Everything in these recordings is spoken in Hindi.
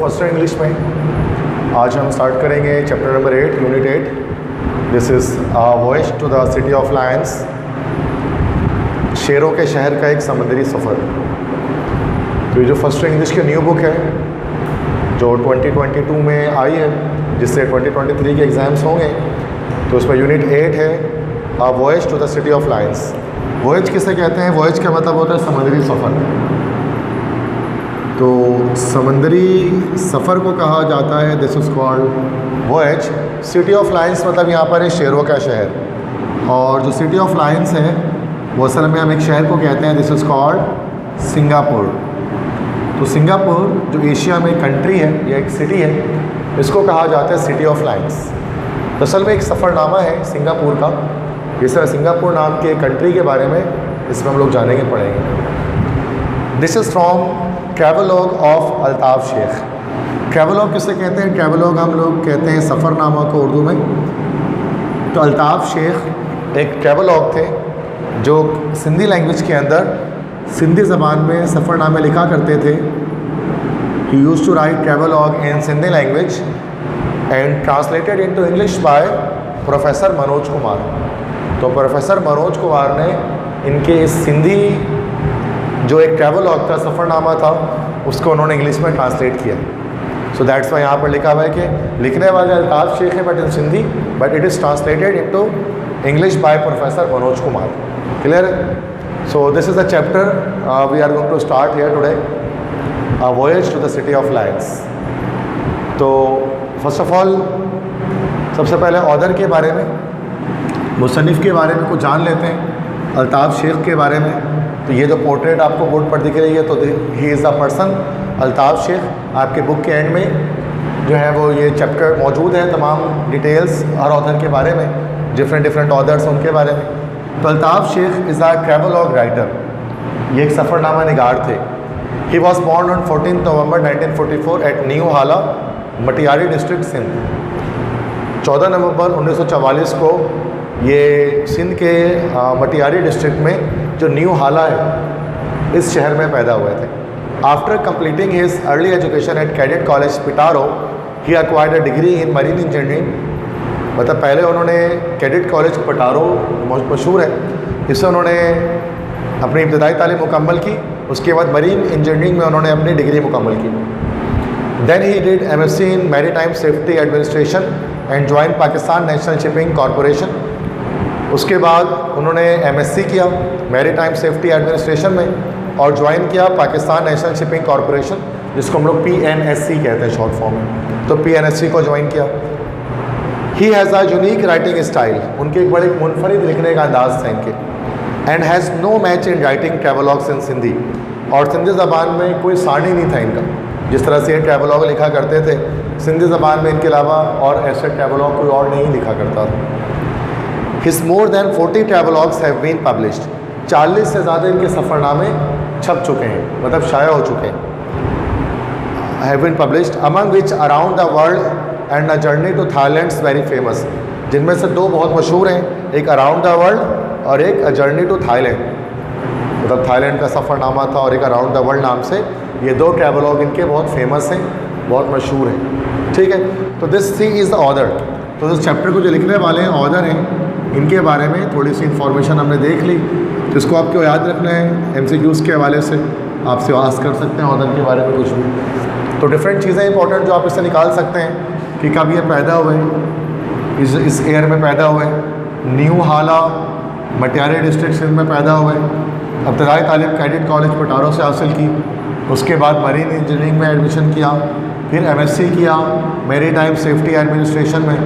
फर्स्ट ईयर इंग्लिश में। आज हम स्टार्ट करेंगे chapter number 8 unit 8। This is voyage to the city of lions, शेरों के शहर का एक समुद्री सफ़र। तो ये जो फर्स्ट ईयर इंग्लिश की न्यू बुक है जो 2022 में आई है, जिससे 2023 के एग्ज़ाम्स होंगे, तो उसमें यूनिट 8 है voyage to the city of lions. Voyage किसे कहते हैं? वॉयज का मतलब होता है समुद्री सफ़र। तो समुद्री सफ़र को कहा जाता है this is called voyage. City of Lions मतलब यहाँ पर है शेरों का शहर, और जो सिटी ऑफ लायंस है वो असल में हम एक शहर को कहते हैं दिस इज़ कॉल्ड सिंगापुर। तो सिंगापुर जो एशिया में कंट्री है या एक सिटी है, इसको कहा जाता है सिटी ऑफ लायंस। तो असल में एक सफ़रनामा है सिंगापुर का। इस तरह सिंगापुर नाम के कंट्री के बारे में इसमें हम लोग जानेंगे पढ़ेंगे। This is from travelogue of Altaf Shaikh. Travelogue किसे कहते हैं? ट्रैवलॉग हम लोग कहते हैं सफ़रनामा को उर्दू में। तो अल्ताफ़ शेख एक ट्रैवलॉग थे जो सिंधी लैंग्वेज के अंदर सिंधी ज़बान में सफ़रनामे लिखा करते थे। He used to write travelogue in Sindhi language and translated into English by professor Manoj Kumar. तो प्रोफेसर मनोज कुमार ने इनके इस सिंधी जो एक ट्रैवलॉग था, सफ़रनामा था, उसको उन्होंने इंग्लिश में ट्रांसलेट किया। सो दैट्स वाई यहाँ पर लिखा हुआ है कि लिखने वाले अल्ताफ़ शेख है but in Sindhi, but it is translated into English by professor Manoj Kumar. Clear है? So this is the chapter we are going to start here today, voyage to the city of lions. तो फर्स्ट ऑफ ऑल सबसे पहले ऑथर के बारे में, मुसन्निफ़ के बारे में कुछ जान लेते हैं, अल्ताफ़ शेख के बारे में। तो ये जो पोर्ट्रेट आपको बोर्ड पर दिख रही है, तो he is the person Altaf Shaikh. आपके बुक के एंड में जो है वो ये चैप्टर मौजूद है, तमाम डिटेल्स हर ऑथर के बारे में, डिफरेंट ऑथर्स उनके बारे में। तो Altaf Shaikh is a travelogue writer, ये एक सफ़रनामा निगार थे। He was born on 14 November 1944 at new Hala, Matiari district, Sindh. 14 November 1944 को ये सिंध के मटियारी डिस्ट्रिक्ट में जो न्यू हाला है, इस शहर में पैदा हुए थे। After completing his early education at cadet college Petaro, he acquired a degree in marine engineering. मतलब पहले उन्होंने कैडेट कॉलेज पिटारो मशहूर है, इससे उन्होंने अपनी इब्तदाई तालीम मुकम्मल की। उसके बाद मरीन इंजीनियरिंग में उन्होंने अपनी डिग्री मुकम्मल की। Then he did MSc in maritime safety administration and join Pakistan national shipping corporation. उसके बाद उन्होंने MSc किया मैरीटाइम सेफ्टी एडमिनिस्ट्रेशन में और ज्वाइन किया पाकिस्तान नेशनल शिपिंग कॉरपोरेशन, जिसको हम लोग PNSC कहते हैं शॉर्ट फॉर्म में। तो PNSC को ज्वाइन किया। He has a unique writing style, उनके एक बड़े मुनफरिद लिखने का अंदाज़ था इनके। And has no match in writing travelogues in Sindhi, और सिंधी ज़बान में कोई सानी नहीं था इनका। जिस तरह से ये ट्रैवलॉग लिखा करते थे, सिंधी ज़बान में इनके अलावा और ऐसे ट्रैवलॉग कोई और नहीं लिखा करता था। His more than 40 travelogues have been published, 40 से ज़्यादा इनके सफ़रनामे छप चुके हैं, मतलब शाया हो चुके हैं। Have been published among which around the world and a journey to Thailand's very famous. जिनमें से दो बहुत मशहूर हैं, एक अराउंड द वर्ल्ड और एक अ जर्नी टू थाईलैंड, मतलब थाईलैंड का सफ़रनामा था, और एक अराउंड द वर्ल्ड नाम से। ये दो ट्रैवलॉग इनके बहुत फेमस हैं, बहुत मशहूर हैं। ठीक है, तो this see is the author. तो इस चैप्टर को जो लिखने वाले हैं ऑथर हैं, इनके बारे में थोड़ी सी इन्फॉर्मेशन हमने देख ली। तो इसको आपको याद रखना है, MCQs के हवाले से आपसे आस्क कर सकते हैं ऑथर के बारे में कुछ भी। तो डिफरेंट चीज़ें इंपॉर्टेंट जो आप इससे निकाल सकते हैं कि कब ये पैदा हुए, इस ईयर में पैदा हुए, न्यू हाला मटियारी डिस्ट्रिक्ट सिंध में पैदा हुए, इब्तदाई तालीम कैडेट कॉलेज पिटारो से हासिल की। उसके बाद मरीन इंजीनियरिंग में एडमिशन किया, फिर MSc किया मैरीटाइम सेफ्टी एडमिनिस्ट्रेशन में,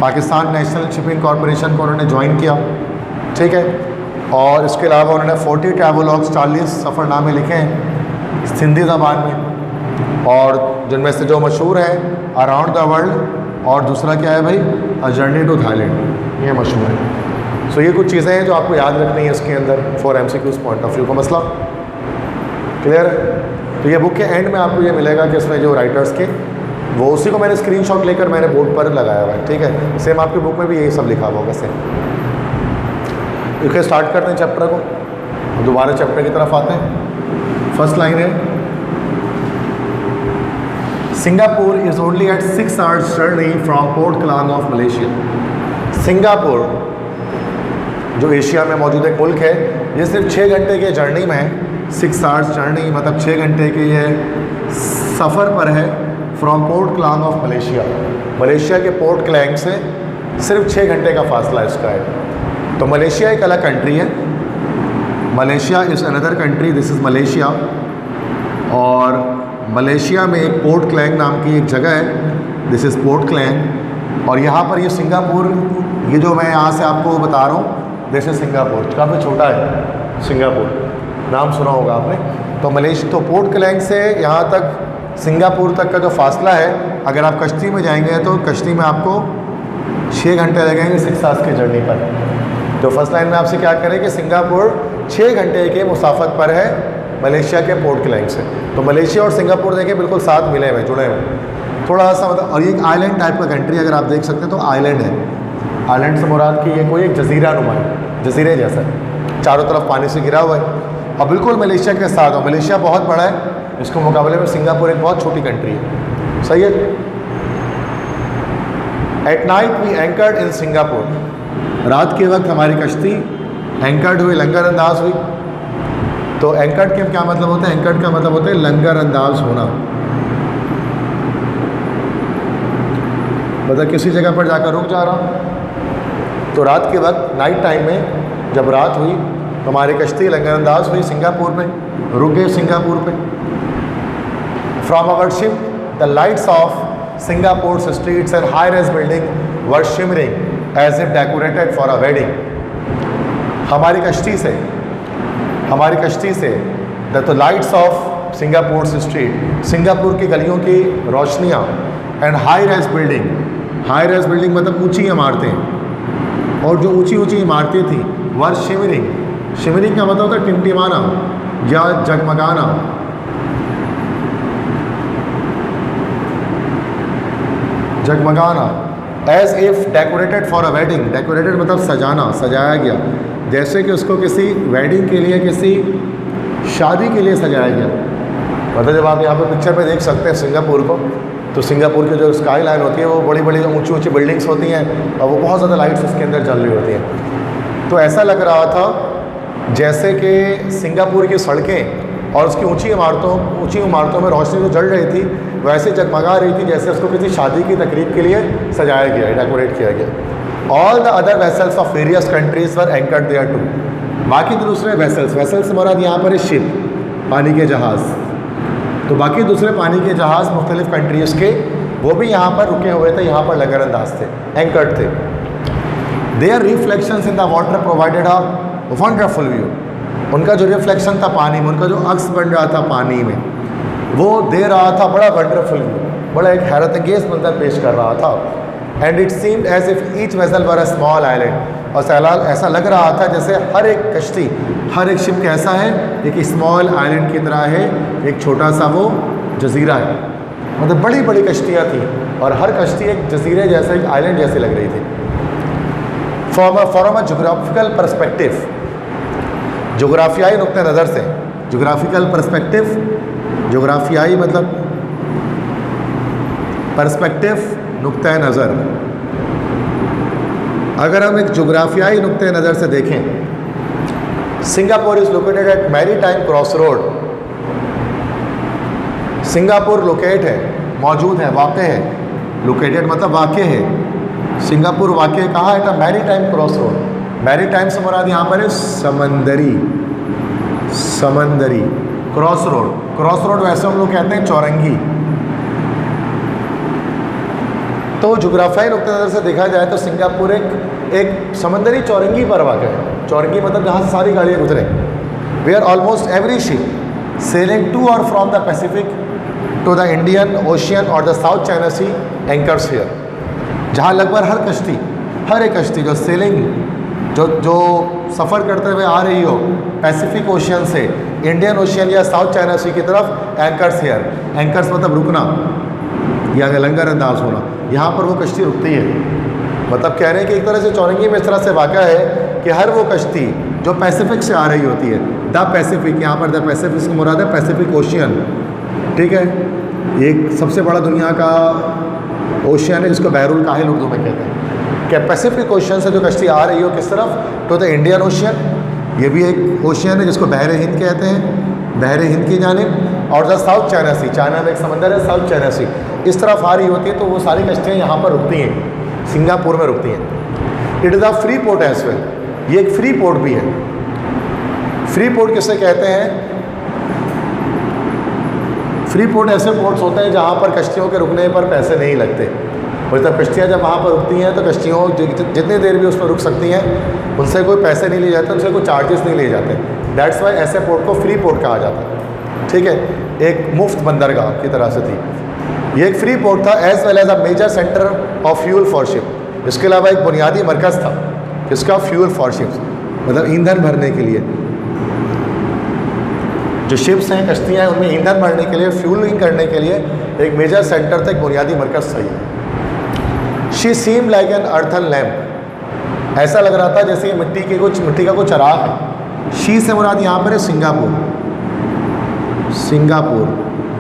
पाकिस्तान नेशनल शिपिंग कॉरपोरेशन को उन्होंने ज्वाइन किया। ठीक है, और इसके अलावा उन्होंने 40 ट्रैवलॉग्स 40 सफ़रनामे लिखे हैं सिंधी ज़बान में, और जिनमें से जो मशहूर है अराउंड द वर्ल्ड, और दूसरा क्या है भाई, अ जर्नी टू थाईलैंड, ये मशहूर है। सो ये कुछ चीज़ें हैं जो आपको याद रखनी है इसके अंदर for MCQs point of view का मसला। क्लियर? तो ये बुक के एंड में आपको ये मिलेगा कि इसमें जो राइटर्स के, वो उसी को मैंने स्क्रीनशॉट लेकर मैंने बोर्ड पर लगाया हुआ है। ठीक है, सेम आपकी बुक में भी यही सब लिखा हुआ होगा सेम। इसके स्टार्ट करते हैं चैप्टर को, दोबारा चैप्टर की तरफ आते हैं। फर्स्ट लाइन है, Singapore is only at 6 hours journey from port Klang of Malaysia. Singapore जो एशिया में मौजूद एक मुल्क है, ये सिर्फ 6 घंटे के जर्नी में है। 6 hours जर्नी मतलब 6 घंटे के ये सफ़र पर है from port Klang of Malaysia. Malaysia के पोर्ट क्लैंग से सिर्फ 6 घंटे का फासला इसका है। तो मलेशिया एक अलग कंट्री है। Malaysia is another country, this is Malaysia. और मलेशिया में एक पोर्ट क्लैंग नाम की एक जगह है, दिस इज़ पोर्ट क्लैंग। और यहाँ पर ये सिंगापुर, ये जो मैं यहाँ से आपको बता रहा हूँ, दिस इज़ सिंगापुर, काफ़ी छोटा है सिंगापुर, नाम सुना होगा आपने। तो तो पोर्ट क्लैंग से यहाँ तक सिंगापुर तक का जो फासला है, अगर आप कश्ती में जाएंगे तो कश्ती में आपको 6 घंटे लगेंगे 6 hours की जर्नी पर। तो फर्स्ट लाइन में आपसे क्या करें कि सिंगापुर 6 घंटे के मुसाफत पर है मलेशिया के पोर्ट क्लैंग से। तो मलेशिया और सिंगापुर देखें बिल्कुल साथ मिले हुए, जुड़े हुए, थोड़ा सा मतलब। और ये एक आइलैंड टाइप का कंट्री, अगर आप देख सकते हैं तो आइलैंड है। आइलैंड से मुराद की ये कोई एक जजीरा नुमा है, जजीरे जैसा, चारों तरफ पानी से घिरा हुआ है और बिल्कुल मलेशिया के साथ हो। मलेशिया बहुत बड़ा है, इसके मुकाबले में सिंगापुर एक बहुत छोटी कंट्री है। सही है। At night we anchored in Singapore, रात के वक्त हमारी कश्ती एंकर्ड हुई, लंगर अंदाज हुई। तो एंकर्ड के क्या मतलब होता है? एंकर्ड का मतलब होता है लंगर अंदाज होना, मतलब किसी जगह पर जाकर रुक जा रहा। तो रात के वक्त, नाइट टाइम में जब रात हुई तो हमारी कश्ती लंगर अंदाज हुई सिंगापुर में, रुक गए सिंगापुर पे। From our ship the lights of Singapore's streets and high-rise building were shimmering as if decorated for a wedding. हमारी कश्ती से the lights of Singapore's street, Singapore की गलियों की रोशनियाँ, and high-rise building मतलब ऊंची इमारतें, और जो ऊंची इमारतें थी were shimmering का मतलब होता है टिमटिमाना या जगमगाना। As if decorated for a wedding, decorated मतलब सजाना, सजाया गया, जैसे कि उसको किसी वेडिंग के लिए, किसी शादी के लिए सजाया गया। मतलब जब आप यहाँ पर पिक्चर पे देख सकते हैं सिंगापुर को, तो सिंगापुर की जो स्काई लाइन होती है वो बड़ी बड़ी ऊंची बिल्डिंग्स होती हैं और वो बहुत ज़्यादा लाइट्स उसके अंदर जल रही होती हैं। तो ऐसा लग रहा था जैसे कि सिंगापुर की सड़कें और उसकी ऊंची इमारतों में रोशनी जो जल रही थी वैसे जगमगा रही थी जैसे उसको किसी शादी की तकरीब के लिए सजाया गया, डेकोरेट किया गया। All the other vessels of various countries were anchored there too. बाकी दूसरे वेसल्स मुराद यहाँ पर शिप, पानी के जहाज़। तो बाकी दूसरे पानी के जहाज़ मुख्तलिफ कंट्रीज़ के, वो भी यहाँ पर रुके हुए थे, यहाँ पर लंगर अंदाज थे, एंकर्ड थे। Their reflections in the water provided a wonderful view. उनका जो रिफ्लेक्शन था पानी में, उनका जो अक्स बन रहा था पानी में, वो दे रहा था बड़ा वंडरफुल व्यू, बड़ा एक हैरत अंगेज मंजर पेश कर रहा था। And it seemed as if each vessel were a small island. और ऐसा लग रहा था जैसे हर एक कश्ती, हर एक शिप कैसा है, एक स्मॉल आइलैंड की तरह है, एक छोटा सा वो जजीरा है। मतलब बड़ी बड़ी कश्तियाँ थी और हर कश्ती एक जजीरे जैसे, एक आइलैंड जैसी लग रही थी। फ्रॉम अ जोग्राफिकल परस्पेक्टिव, जोग्राफियाई नुक्ते नज़र से, जोग्राफिकल परस्पेक्टिव, जोग्राफियाई मतलब पर्सपेक्टिव, नुक्ते नज़र। अगर हम एक जोग्राफियाई नुक्ते नज़र से देखें, Singapore is located at maritime cross road. Singapore locate है, मौजूद है, वाक़ है। लोकेटेड मतलब वाक़ है। सिंगापुर वाक़ कहाँ है? At maritime cross road. Maritime से मुराद यहाँ पर है समंदरी क्रॉस रोड वैसे हम लोग कहते हैं चौरंगी। तो जोग्राफियाई नुक्ते नज़र से देखा जाए तो सिंगापुर एक समंदरी चौरंगी पर वाक़ है। चौरंगी मतलब जहाँ से सारी गाड़ियाँ गुजरें। Where almost every ship sailing to और from the Pacific to the Indian Ocean और the south China Sea anchors here. जहाँ लगभग हर एक कश्ती जो सेलिंग, जो सफ़र करते हुए आ रही हो पैसिफिक ओशियन से इंडियन ओशियन या साउथ चाइना सी की तरफ, एंकर्स हियर। एंकर्स मतलब रुकना या लंगर अंदाज होना। यहाँ पर वो कश्ती रुकती है। मतलब कह रहे हैं कि एक तरह से चौरंगी में इस तरह से वाक़ा है कि हर वो कश्ती जो पैसिफिक से आ रही होती है, द पैसिफिक, यहाँ पर द पैसिफिक से मुराद है पैसिफिक ओशियन, ठीक है। एक सबसे बड़ा दुनिया का ओशियन है जिसको बहरुल काहिल उर्दू में कहते हैं। क्या पैसिफिक ओशियन से जो कश्ती आ रही हो किस तरफ, तो द इंडियन ओशियन, ये भी एक ओशियन है जिसको बहर हिंद कहते हैं, बहर हिंद की जानिब। और the south China sea, China में एक समंदर है साउथ चाइना सी, इस तरफ आ रही होती है, तो वो सारी कश्तियाँ यहाँ पर रुकती हैं, सिंगापुर में रुकती हैं। It is a free port as well, ये एक फ्री पोर्ट भी है। फ्री पोर्ट किसे कहते हैं? फ्री पोर्ट ऐसे पोर्ट्स होते हैं जहाँ पर कश्तियों के रुकने पर पैसे नहीं लगते, और जब कश्तियाँ जब वहाँ पर रुकती हैं तो कश्तियों जितनी देर भी उस पर रुक सकती हैं, उनसे कोई पैसे नहीं लिए जाते, उनसे कोई चार्जेस नहीं लिए जाते। दैट्स वाई ऐसे पोर्ट को फ्री पोर्ट कहा जाता है। ठीक है, एक मुफ्त बंदरगाह की तरह से थी। ये एक फ्री पोर्ट था as well as a major centre of fuel for ship. इसके अलावा एक बुनियादी मरकज़ था जिसका फ्यूल फॉर शिप्स, मतलब ईंधन भरने के लिए, जो शिप्स हैं, कश्तियाँ हैं, उनमें ईंधन भरने के लिए, फ्यूलिंग करने के लिए एक मेजर सेंटर था, एक बुनियादी मरकज़ था। She seem like an earthen lamp, ऐसा लग रहा था जैसे ये मिट्टी का कुछ चराग है। शी से मुराद यहाँ पर है सिंगापुर।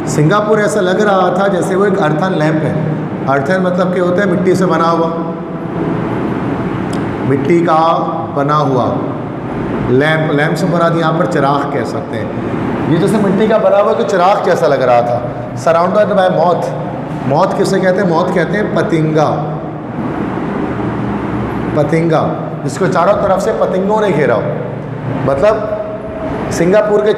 सिंगापुर ऐसा लग रहा था जैसे वो एक अर्थन लैम्प है। अर्थन मतलब क्या होता है? मिट्टी से बना हुआ, मिट्टी का बना हुआ। लैम्प से मुराद यहाँ पर चिराग कह सकते हैं। ये जैसे मिट्टी का बना हुआ तो चिराग जैसा लग रहा था। सराउंडेड बाय मौत, मौत किसे कहते हैं? मौत कहते हैं पतिंगा, जिसको चारों तरफ से पतिंगों ने घेरा हो। मतलब सिंगापुर के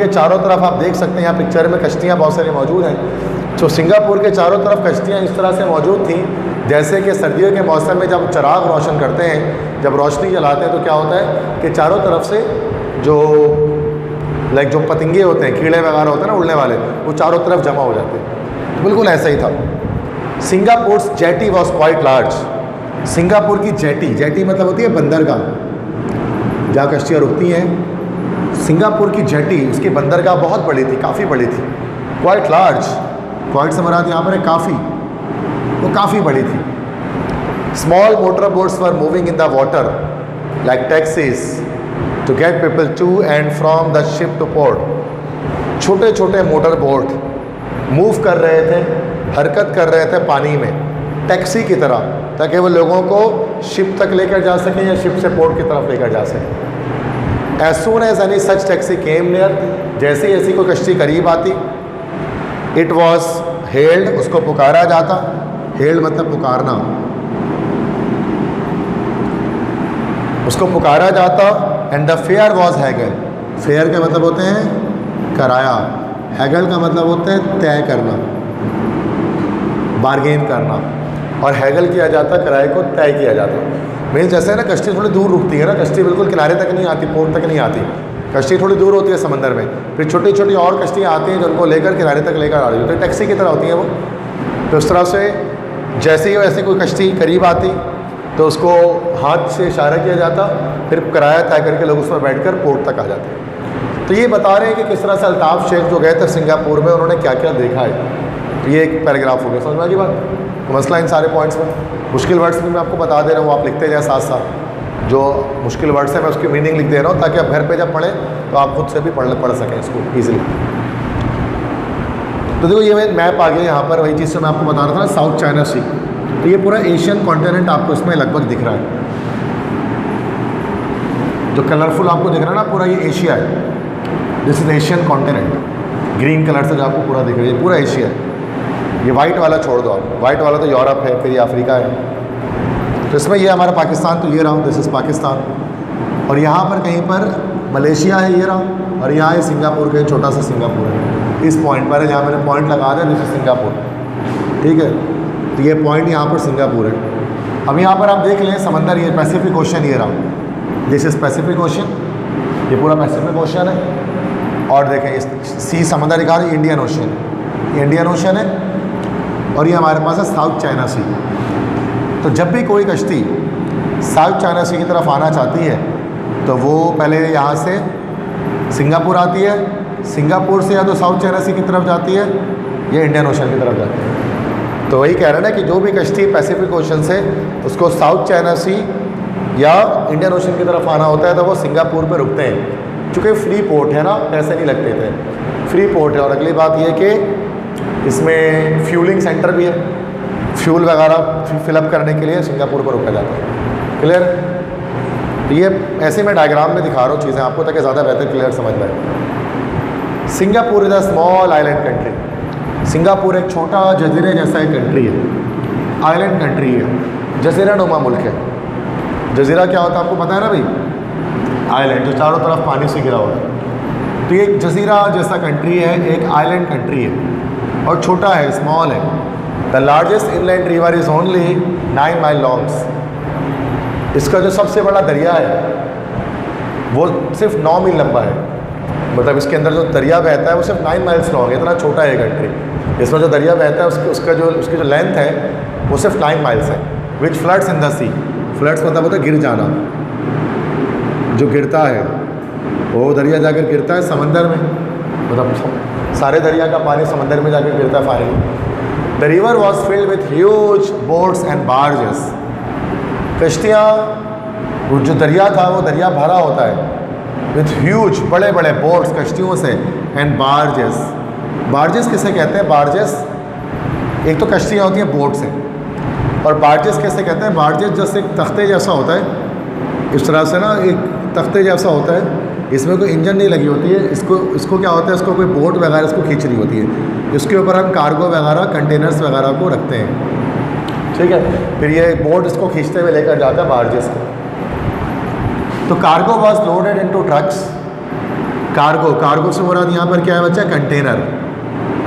चारों तरफ आप देख सकते हैं, यहाँ पिक्चर में कश्तियाँ बहुत सारी मौजूद हैं। तो सिंगापुर के चारों तरफ कश्तियाँ इस तरह से मौजूद थी जैसे कि सर्दियों के मौसम में जब चिराग रोशन करते हैं, जब रोशनी जलाते हैं, तो क्या होता है कि चारों तरफ से जो जो पतंगे होते हैं, कीड़े वगैरह होते हैं ना उड़ने वाले, वो चारों तरफ जमा हो जाते हैं। बिल्कुल ऐसा ही था। Singapore jetty was quite large. Singapore की जेटी मतलब होती है बंदरगाह, जहाँ कश्तियाँ रुकती हैं। सिंगापुर की जेटी, उसकी बंदरगाह बहुत बड़ी थी, काफ़ी बड़ी थी। क्वाइट लार्ज, क्वाइट से मुराद यहाँ पर है काफ़ी, वो काफ़ी बड़ी थी। Small motor boats were moving in the water like taxis to get people to and from the ship to port. छोटे छोटे मोटर बोट मूव कर रहे थे, हरकत कर रहे थे पानी में, टैक्सी की तरह, ताकि वो लोगों को शिप तक लेकर जा सकें या शिप से पोर्ट की तरफ लेकर जा सकें। As soon as any such taxi came near, जैसे ही ऐसी कोई कश्ती करीब आती, इट वॉज हेल्ड, उसको पुकारा जाता। हेल्ड मतलब पुकारना, उसको पुकारा जाता। And the fair was Hegel, fair का मतलब होते हैं किराया, हैगल का मतलब होता है तय करना, बार्गेन करना, और हैगल किया जाता, किराए को तय किया जाता। मीन जैसे ना कश्ती थोड़ी दूर रुकती है ना, कश्ती बिल्कुल किनारे तक नहीं आती, पोर्ट तक नहीं आती, कश्ती थोड़ी दूर होती है समंदर में, फिर छोटी छोटी और कश्तियाँ आती हैं जो उनको लेकर किनारे तक लेकर आ रही होती है, टैक्सी की तरह होती हैं वो। तो इस तरह से जैसे ही वैसे कोई कश्ती करीब आती तो उसको हाथ से इशारा किया जाता, फिर किराया तय करके लोग उसमें बैठकर पोर्ट तक आ जाते। तो ये बता रहे हैं कि किस तरह से अल्ताफ़ शेख जो गए थे सिंगापुर में, उन्होंने क्या क्या देखा है। तो ये एक पैराग्राफ हो गया, समझ में आ गई बात। तो मसला इन सारे पॉइंट्स में, मुश्किल वर्ड्स भी मैं आपको बता दे रहा हूँ, आप लिखते जाए साथ साथ। जो मुश्किल वर्ड्स हैं मैं उसकी मीनिंग लिख दे रहा हूँ, ताकि आप घर पे जब पढ़ें तो आप खुद से भी पढ़ सकें इसको ईजिली। तो देखो ये मैप आ गया यहाँ पर, वही चीज़ से मैं आपको बता रहा था ना, साउथ चाइना सी। तो ये पूरा एशियन कॉन्टिनेंट आपको इसमें लगभग दिख रहा है, जो कलरफुल आपको दिख रहा है ना पूरा, ये एशिया है। This is Asian continent, green colour से जो आपको पूरा दिख रहा है, ये पूरा एशिया है। ये वाइट वाला छोड़ दो आप, वाइट वाला तो यूरोप है, फिर ये अफ्रीका है। तो इसमें ये हमारा पाकिस्तान, तो ये रहा, दिस इज़ पाकिस्तान। और यहाँ पर कहीं पर मलेशिया है, ये रहा, और यहाँ है सिंगापुर का छोटा सा सिंगापुर है, इस पॉइंट पर है जहाँ मैंने पॉइंट लगा दिया, दिस इज सिंगापुर। ठीक है, तो ये पॉइंट यहाँ पर सिंगापुर है। अब यहाँ पर आप देख लें समंदर, ये पैसिफिक ओशन ये रहा, दिस इज पैसिफिक ओशन, ये पूरा पैसिफिक ओशन है। और देखें इस सी समंदर दिखा रही, इंडियन ओशन, ये इंडियन ओशन है। और ये हमारे पास है साउथ चाइना सी। तो जब भी कोई कश्ती साउथ चाइना सी की तरफ आना चाहती है तो वो पहले यहाँ से सिंगापुर आती है, सिंगापुर से या तो साउथ चाइना सी की तरफ जाती है या इंडियन ओशन की तरफ जाती है। तो वही कह रहे हैं ना कि जो भी कश्ती पैसिफिक ओशन से उसको साउथ चाइना सी या इंडियन ओशन की तरफ आना होता है तो वो सिंगापुर पे रुकते हैं। चूँकि फ्री पोर्ट है ना, पैसे नहीं लगते थे, फ्री पोर्ट है। और अगली बात ये कि इसमें फ्यूलिंग सेंटर भी है, फ्यूल वगैरह फिलअप करने के लिए सिंगापुर पर रुका जाता है। क्लियर? ये ऐसे मैं डायग्राम में दिखा रहा हूँ चीज़ें आपको ताकि ज़्यादा बेहतर क्लियर समझ में आए। Singapore is a small island country. Singapore एक छोटा जजीरे जैसा एक कंट्री है, आइलैंड कंट्री है, जजीरा नुमा मुल्क है। जजीरा क्या होता है आपको पता है ना भाई? आइलैंड जो चारों तरफ पानी से घिरा हुआ है। तो ये एक जजीरा जैसा कंट्री है, एक आइलैंड कंट्री है और छोटा है, स्मॉल है। The largest inland river is only 9 mile longs. इसका जो सबसे बड़ा दरिया है वो सिर्फ 9 मील लंबा है। मतलब इसके अंदर जो दरिया बहता है वो सिर्फ 9 माइल्स लॉन्ग है। इतना छोटा है कंट्री। इसमें जो दरिया बहता है उसकी जो लेंथ है वो सिर्फ 9 माइल्स है। Which floods in the sea. Floods मतलब होता है गिर जाना, जो गिरता है वो दरिया जाकर गिरता है समंदर में। मतलब सारे दरिया का पानी समंदर में जाकर गिरता है finally. The river was filled with huge boats and barges. कश्तियाँ, जो दरिया था वो दरिया भरा होता है विथ ह्यूज बड़े बड़े बोट्स, कश्तियों से, एंड बार्जेस। बार्जेस किसे कहते हैं? बार्जेस एक तो कश्तियाँ होती हैं बोट से, और बार्जेस कैसे कहते हैं? बार्जेस जैसे एक तख्ते जैसा होता है, इस तरह से ना एक तख्ते जैसा होता है, इसमें कोई इंजन नहीं लगी होती है। इसको क्या होता है? इसको कोई बोट वगैरह इसको खींच रही होती है। इसके ऊपर हम कार्गो वगैरह, कंटेनर्स वगैरह को रखते हैं, ठीक है। फिर ये बोट इसको खींचते हुए लेकर जाता है बार्जेस को। तो cargo was loaded into trucks. Cargo से मुराद यहाँ पर क्या है बच्चा? कंटेनर।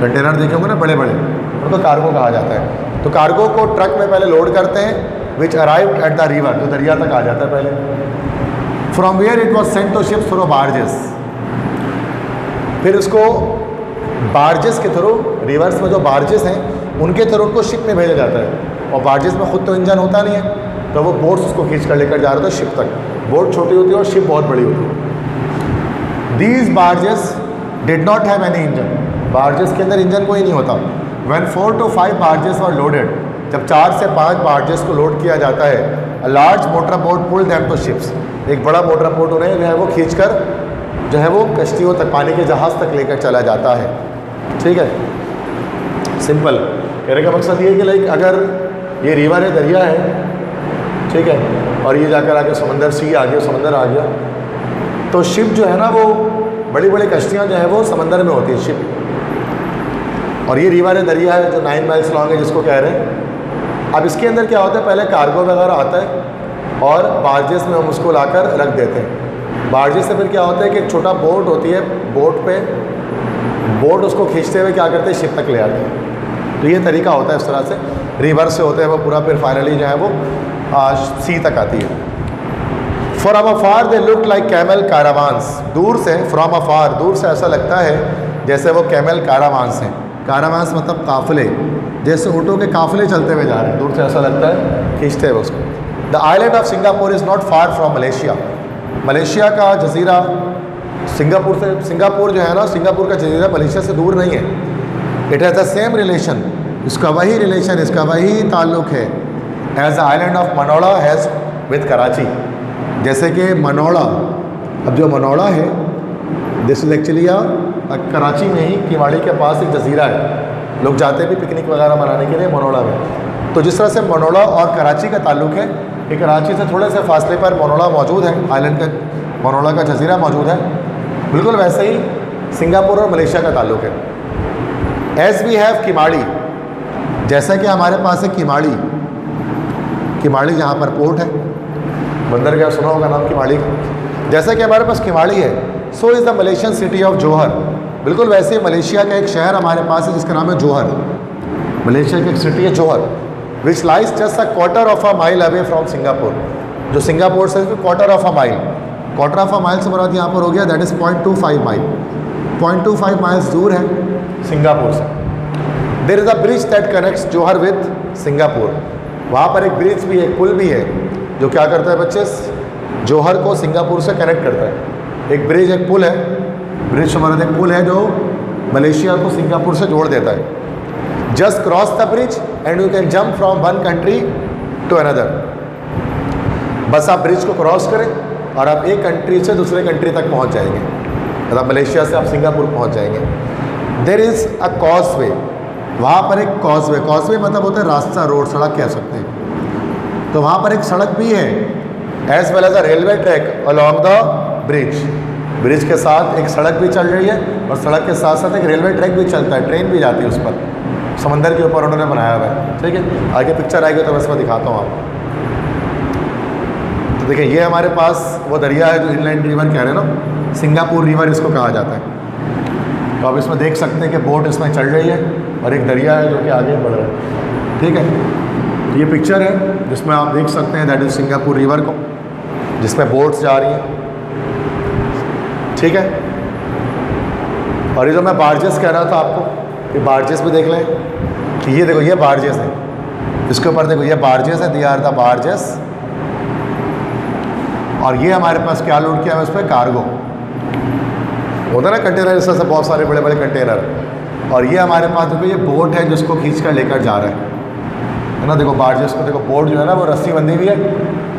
कंटेनर देखे होंगे ना बड़े बड़े, उनको कार्गो कहा जाता है। तो कार्गो को ट्रक में पहले लोड करते हैं, which arrived at the river, जो दरिया तक आ जाता है पहले। From where it was sent to ships through barges. फिर उसको बार्जेस के थ्रू, रिवर्स में जो बार्जेस हैं उनके थ्रू उनको शिप में भेजा जाता है। और बार्जेस में खुद तो इंजन होता नहीं है, तो वो बोट्स उसको खींच कर लेकर जा रहे थे शिप तक। बोट छोटी होती है और शिप बहुत बड़ी होती है। These barges did not have any engine. Barges के अंदर इंजन कोई नहीं होता। When 4 to 5 barges are loaded, जब 4 से 5 बार्जेस को लोड किया जाता है, a large motor boat pull them to ships. एक बड़ा मोटर बोट उन्हें जो है वो खींच कर जो है वो कश्तियों तक, पानी के जहाज़ तक लेकर चला जाता है, ठीक है। सिंपल कहने का मकसद ये है कि लाइक अगर ये रिवर है, दरिया है, ठीक है, और ये जाकर आके समंदर, सी आ गया, समंदर आ गया, तो शिप जो है ना वो बड़ी बड़ी कश्तियाँ जो है वो समंदर में होती है शिप। और ये रिवर है, दरिया है जो 9 माइल्स लॉन्ग है जिसको कह रहे हैं। अब इसके अंदर क्या होता है? पहले कार्गो वगैरह आता है और बार्जेस में हम उसको लाकर रख देते हैं। बार्जेस से फिर क्या होता है कि एक छोटा बोट होती है, बोट उसको खींचते हुए क्या करते हैं? शिप तक ले आते हैं। तो ये तरीका होता है, इस तरह से रिवर से होते हैं वो पूरा, फिर फाइनली जो है वो सी तक आती है। From afar they look like camel caravans. दूर से, फ्रॉम अफार, दूर से ऐसा लगता है जैसे वो कैमल कारावान्स हैं। कारावान्स मतलब काफिले, जैसे ऊँटों के काफिले चलते हुए जा रहे हैं, दूर से ऐसा लगता है, खींचते हुए उसको। The island of Singapore is not far from Malaysia. Malaysia का जजीरा सिंगापुर जो है ना, सिंगापुर का जजीरा मलेशिया से दूर नहीं है। It has the same relation, इसका वही रिलेशन, इसका वही ताल्लुक़ है as the island of Manora has with Karachi. जैसे कि मनोड़ा, अब जो मनोड़ा है दिस इज एक्चुअली कराची में ही, किवाड़ी के पास एक जजीरा है। लोग जाते भी पिकनिक वगैरह मनाने के लिए मनोड़ा में। तो जिस तरह से मनोड़ा और कराची का ताल्लुक़ है कि कराची से थोड़े से फासले पर मनोड़ा मौजूद है, आइलैंड का मनोड़ा का जजीरा मौजूद है, बिल्कुल वैसे ही सिंगापुर और मलेशिया का ताल्लुक़ है। एज वी हैव किमाड़ी, जैसा कि हमारे पास है किमाड़ी, किमाड़ी जहाँ पर पोर्ट है, बंदरगाह सुना होगा नाम किमाड़ी का। जैसा कि हमारे पास किमाड़ी है, so is the Malaysian city of Johor. बिल्कुल वैसे मलेशिया का एक शहर हमारे पास है जिसका नाम है जोहर। मलेशिया की एक सिटी है Johor, which lies just a quarter of a mile away from Singapore. जो सिंगापुर से quarter of a mile, quarter of a mile से मुराद यहाँ पर हो गया दैट इज़ 0.25 माइल, 0.25 माइल्स दूर है सिंगापुर से। There is a bridge that connects Johor with Singapore. वहाँ पर एक ब्रिज भी है, एक पुल भी है जो क्या करता है बच्चे, जोहर को सिंगापुर से कनेक्ट करता है। एक ब्रिज, एक पुल है, ब्रिज हमारा एक पुल है जो मलेशिया को सिंगापुर से जोड़ देता है। Just cross the bridge and you can jump from one country to another. बस आप ब्रिज को क्रॉस करें और आप एक कंट्री से दूसरे कंट्री तक पहुंच जाएंगे। मतलब मलेशिया से आप सिंगापुर पहुंच जाएंगे। देर इज़ अ कॉजवे, वहाँ पर एक कॉजवे, कॉजवे मतलब होता है रास्ता, रोड, सड़क कह सकते हैं। तो वहाँ पर एक सड़क भी है, as well as a railway track along the bridge. Bridge के साथ एक सड़क भी चल रही है और सड़क के साथ साथ एक रेलवे ट्रैक भी चलता है, ट्रेन भी जाती है उस पर, समंदर के ऊपर उन्होंने बनाया हुआ है। ठीक है, आगे पिक्चर आएगी तो मैं इसमें दिखाता हूँ आपको। तो देखिए ये हमारे पास वो दरिया है जो इनलैंड रिवर कह रहे हैं ना, सिंगापुर रिवर इसको कहा जाता है। तो आप इसमें देख सकते हैं कि बोट इसमें चल रही है और एक दरिया है जो कि आगे बढ़ रहा है। ठीक है, तो ये पिक्चर है जिसमें आप देख सकते हैं दैट इज़ सिंगापुर रिवर को, जिसमें बोट्स जा रही हैं। ठीक है, और ये जो मैं बार्जेस कह रहा था आपको, ये बार्जेस भी देख लें कि ये देखो ये बार्जेस है, इसके ऊपर देखो ये बार्जेस है, दे आर द बार्जेस। और ये हमारे पास क्या लोड किया है उस पर, कार्गो होता है ना, कंटेनर, इस तरह से बहुत सारे बड़े बड़े कंटेनर। और ये हमारे पास देखो ये बोट है जिसको खींच कर लेकर जा रहा है ना। देखो बार्जेस को देखो, बोट जो है ना वो रस्सी बंधी हुई है,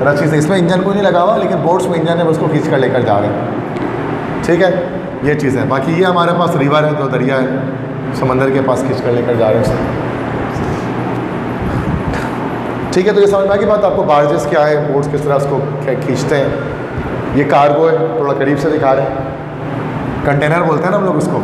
रस्सी से, इसमें इंजन को नहीं लगा हुआ लेकिन बोट्स में इंजन है, उसको खींच कर लेकर जा रहे हैं। ठीक है, ये चीज़ है। बाकी ये हमारे पास रिवर है, जो दरिया है, समंदर के पास खींच कर लेकर जा रहे हैं। ठीक है, तो ये समझ में आ गई बात आपको, बार्जेस क्या है, बोट्स किस तरह उसको खींचते हैं। ये कार्गो है, थोड़ा करीब से दिखा रहे हैं, कंटेनर बोलते हैं ना हम लोग उसको,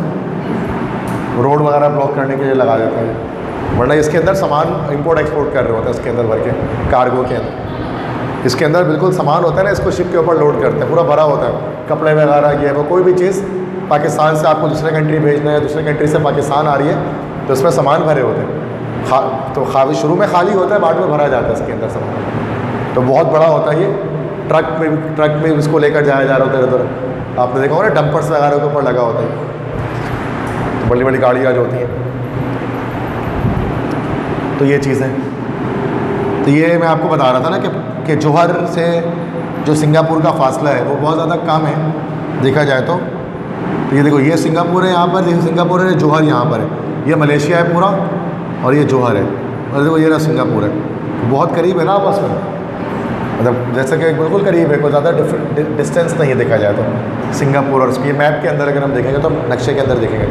रोड वगैरह ब्लॉक करने के लिए लगा देते हैं, वरना इसके अंदर सामान इंपोर्ट एक्सपोर्ट कर रहे होते हैं, इसके अंदर भर के, कार्गो के अंदर इसके अंदर बिल्कुल सामान होता है ना, इसको शिप के ऊपर लोड करते हैं, पूरा भरा होता है, कपड़े वगैरह, ये वो कोई भी चीज़ पाकिस्तान से आपको दूसरे कंट्री भेजना है, दूसरे कंट्री से पाकिस्तान आ रही है, तो इसमें सामान भरे होते हैं। तो शुरू में खाली होता है, बाद में भरा जाता है इसके अंदर सामान। तो बहुत बड़ा होता है ये, ट्रक में इसको लेकर जाया जा रहा होता है इधर। आपने देखा होगा ना, डंपर्स वगैरह के ऊपर लगा होता है, तो बड़ी बड़ी गाड़ियाँ जो होती हैं। तो ये चीज़ है। तो ये मैं आपको बता रहा था ना कि जौहर से जो सिंगापुर का फासला है वो बहुत ज़्यादा कम है देखा जाए तो। ये देखो ये सिंगापुर है, यहाँ पर देखो सिंगापुर है, जौहर यहाँ पर है, ये मलेशिया है पूरा और ये जौहर है, और देखो ये रहा सिंगापुर है। बहुत करीब है ना आपस में, मतलब जैसे कि बिल्कुल करीब है, कोई ज़्यादा डिस्टेंस नहीं है देखा जाए तो सिंगापुर और उसकी मैप के अंदर अगर हम देखेंगे तो, नक्शे के अंदर देखेंगे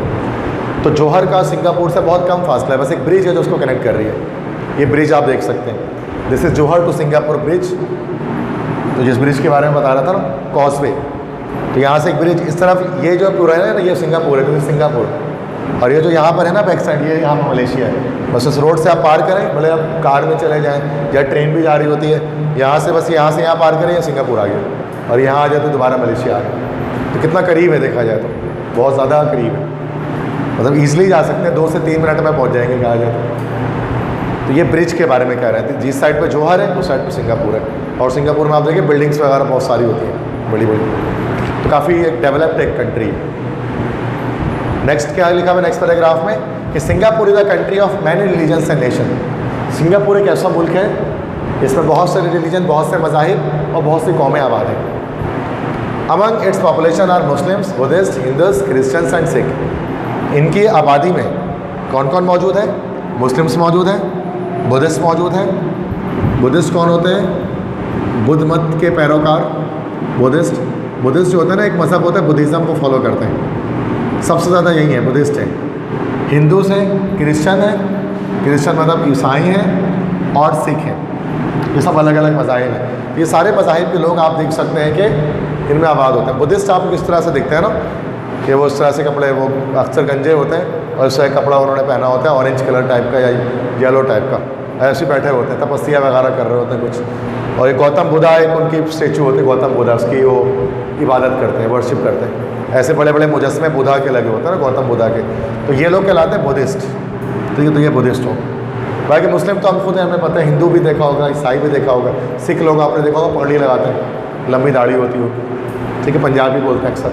तो जौहर का सिंगापुर से बहुत कम फासला है, बस एक ब्रिज है जो उसको कनेक्ट कर रही है। ये ब्रिज आप देख सकते हैं, this is Johor to Singapore bridge. तो जिस ब्रिज के बारे में बता रहा था ना, कॉजवे, तो यहाँ से एक ब्रिज इस तरफ, ये जो पूरा है ना, ये सिंगापुर है, तो सिंगापुर, और ये जो यहाँ पर है ना बैक साइड, ये यहाँ पर मलेशिया है। बस इस रोड से आप पार करें, भले आप कार में चले जाएँ या ट्रेन भी जा रही होती है, यहाँ से बस यहाँ से यहाँ पार करें, या सिंगापुर आ गया, और यहाँ आ जाए तो दोबारा मलेशिया आ गया। तो कितना करीब है देखा जाए तो, बहुत ज़्यादा करीब है, मतलब ईजिली जा सकते हैं, 2 से 3 मिनट में पहुँच जाएंगे कहा जाए तो। ये ब्रिज के बारे में कह रहे थे, जिस साइड पर जौहर है उस साइड पर सिंगापुर है, और सिंगापुर में आप देखिए बिल्डिंग्स वगैरह बहुत सारी होती हैं, बड़ी बड़ी, तो काफ़ी एक डेवलप्ड एक कंट्री है। नेक्स्ट क्या लिखा है नेक्स्ट पैराग्राफ में कि Singapore is the country of many religions and nation. Singapore एक ऐसा मुल्क है इसमें बहुत सारे रिलीजन, बहुत से मज़ाहिब और बहुत सी कौमें आबाद हैं। Among its population are Muslims, Buddhists, Hindus, Christians and Sikh. इनकी आबादी में कौन कौन मौजूद है? मुस्लिम्स मौजूद हैं, बुद्धिस्ट मौजूद हैं। बुद्धिस्ट कौन होते हैं? बुद्ध मत के पैरोकार बुद्धिस्ट जो होता है ना, एक मज़हब होता है, बुद्धिज़्म को फॉलो करते हैं, सबसे ज़्यादा यही है, बुद्धिस्ट हैं। हिंदूज हैं, क्रिश्चियन हैं, क्रिश्चियन मतलब ईसाई हैं, और सिख हैं। ये सब अलग अलग मज़ाहिब हैं। ये सारे मज़ाहिब के लोग आप देख सकते हैं कि इनमें आबाद होते हैं। बुद्धिस्ट आप किस तरह से दिखते हैं ना, कि वो इस तरह से कपड़े, वो अक्सर गंजे होते हैं और उससे कपड़ा उन्होंने पहना होता है ऑरेंज कलर टाइप का या येलो टाइप का, ऐसे बैठे होते हैं, तपस्या वगैरह कर रहे होते हैं कुछ। और एक गौतम बुद्धा, एक उनकी स्टेचू होती है गौतम बुद्धा, उसकी वो इबादत करते हैं, वर्शिप करते हैं। ऐसे बड़े बड़े मुजस्मे बुद्धा के लगे होते हैं ना, गौतम बुद्धा के, तो ये लोग कहलाते हैं बुद्धिस्ट। तो ये बुद्धिस्ट हो। बाकी मुस्लिम तो हम खुद हैं, हमें पता है, हिंदू भी देखा होगा, ईसाई भी देखा होगा, सिख लोग आपने देखा होगा पगड़ी लगाते हैं, लंबी दाढ़ी होती होगी, ठीक है, पंजाबी बोलते हैं अक्सर।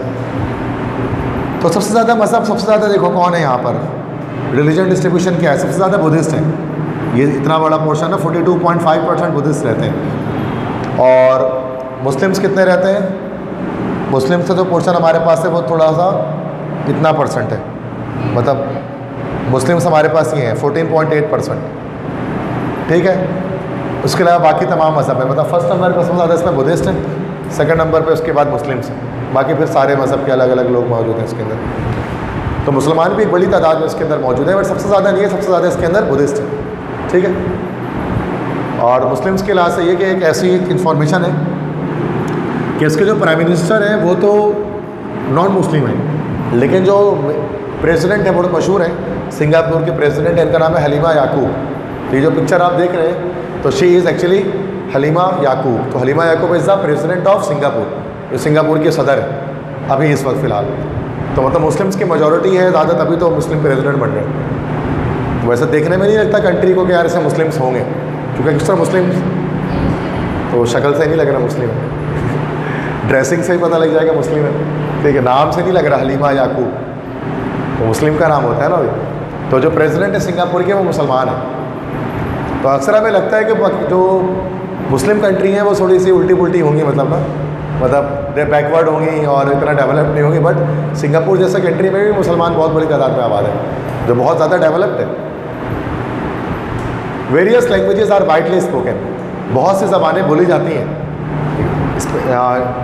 तो सबसे ज़्यादा मज़हब, सबसे ज़्यादा देखो कौन है यहाँ पर, रिलीजन डिस्ट्रीब्यूशन क्या है, सबसे ज़्यादा बुद्धिस्ट हैं। ये इतना बड़ा पोर्शन है, 42.5% बुद्धिस्ट रहते हैं। और मुस्लिम्स कितने रहते हैं? मुस्लिम से जो पोर्शन हमारे पास है वो थोड़ा सा इतना परसेंट है, मतलब मुस्लिम्स हमारे पास ये हैं 14.8%, ठीक है। उसके अलावा बाकी तमाम मज़हब है, मतलब फर्स्ट नंबर पर सबसे ज़्यादा इसमें बुद्धिस्ट हैं, सेकंड नंबर पे उसके बाद मुस्लिम्स हैं, बाकी फिर सारे मज़हब के अलग अलग लोग मौजूद हैं इसके अंदर। तो मुसलमान भी एक बड़ी तादाद में इसके अंदर मौजूद है, बट सबसे ज़्यादा नहीं है, सबसे ज़्यादा इसके अंदर बुद्धिस्ट है। ठीक है। और मुस्लिम्स के लिहाज से ये कि एक ऐसी इंफॉर्मेशन है कि इसके जो प्राइम मिनिस्टर हैं वो तो नॉन मुस्लिम हैं, लेकिन जो प्रेसिडेंट है बहुत मशहूर हैं, सिंगापुर के प्रेसिडेंट हैं, इनका नाम है हलीमा याकूब। तो ये जो पिक्चर आप देख रहे हैं तो she is actually Halima Yacob. तो Halima Yacob is the president of Singapore, जो सिंगापुर के सदर है अभी इस वक्त फ़िलहाल। तो मतलब मुस्लिम्स की मेजॉरिटी है ज़्यादा, तभी तो मुस्लिम प्रेसिडेंट बन रहे हैं। तो वैसे देखने में नहीं लगता कंट्री को कि यार ऐसे मुस्लिम्स होंगे, क्योंकि किस तरह मुस्लिम तो शक्ल से नहीं लग रहा मुस्लिम है, ड्रेसिंग से ही पता लग जाएगा मुस्लिम है। ठीक है, नाम से नहीं लग रहा हलीमा याकूब, तो मुस्लिम का नाम होता है ना भाई। तो जो प्रेसिडेंट है सिंगापुर के वो मुसलमान है। तो अक्सर हमें लगता है कि जो मुस्लिम कंट्री हैं वो थोड़ी सी उल्टी पुल्टी होंगी, मतलब ना मतलब बैकवर्ड होंगी और इतना डेवलप नहीं होंगी, बट सिंगापुर जैसे कंट्री में भी मुसलमान बहुत बड़ी तादाद में आबाद है, जो बहुत ज़्यादा डेवलप्ड है। Various languages are widely spoken, बहुत सी ज़बानें बोली जाती हैं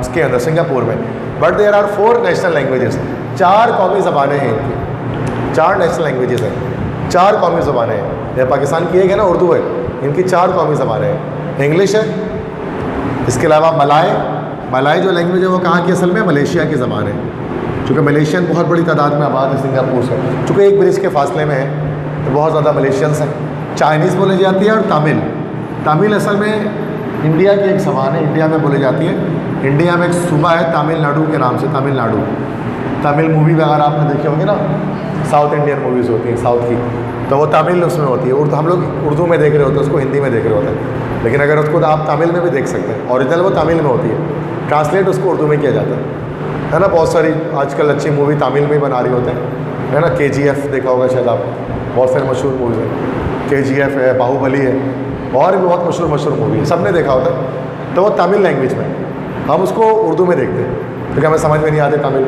इसके अंदर सिंगापुर में, but there are 4 national languages, 4 कौमी ज़बानें हैं इनकी, 4 नेशनल लैंग्वेजेस हैं, 4 कौमी ज़बानें हैं। यह पाकिस्तान की एक है ना उर्दू है, इनकी 4 कौमी ज़बानें हैं। इंग्लिश है, इसके अलावा मलाई जो लैंग्वेज है वो कहाँ की असल में मलेशिया की ज़बान है, चूँकि मलेशियन बहुत बड़ी तादाद में आबाद है सिंगापुर से, चूँकि एक ब्रिज के फासले में है तो बहुत ज़्यादा मलेशियंस हैं। चाइनीज़ बोली जाती है और तमिल असल में इंडिया की एक ज़बान है, इंडिया में बोली जाती है। इंडिया में एक सूबा है तमिलनाडु के नाम से, तमिल मूवी वगैरह आपने देखी होंगी ना, साउथ इंडियन मूवीज़ होती हैं साउथ की, तो वो तमिल उसमें होती है। हम लोग उर्दू में देख रहे होते हैं, उसको हिंदी में देख रहे होते हैं, लेकिन अगर उसको आप तमिल में भी देख सकते हैं, ओरिजिनल वो तमिल में होती है, ट्रांसलेट उसको उर्दू में किया जाता है ना। बहुत सारी आजकल अच्छी मूवी तमिल में ही बना रही होते हैं, है ना। KGF देखा होगा शायद आप, बहुत सारे मशहूर मूवीज़ हैं, KGF है, बाहुबली है, और भी बहुत मशहूर मूवी है, सब ने देखा होता है। तो वो तमिल लैंग्वेज में, हम उसको उर्दू में देखते हैं क्योंकि हमें समझ में नहीं आते तमिल।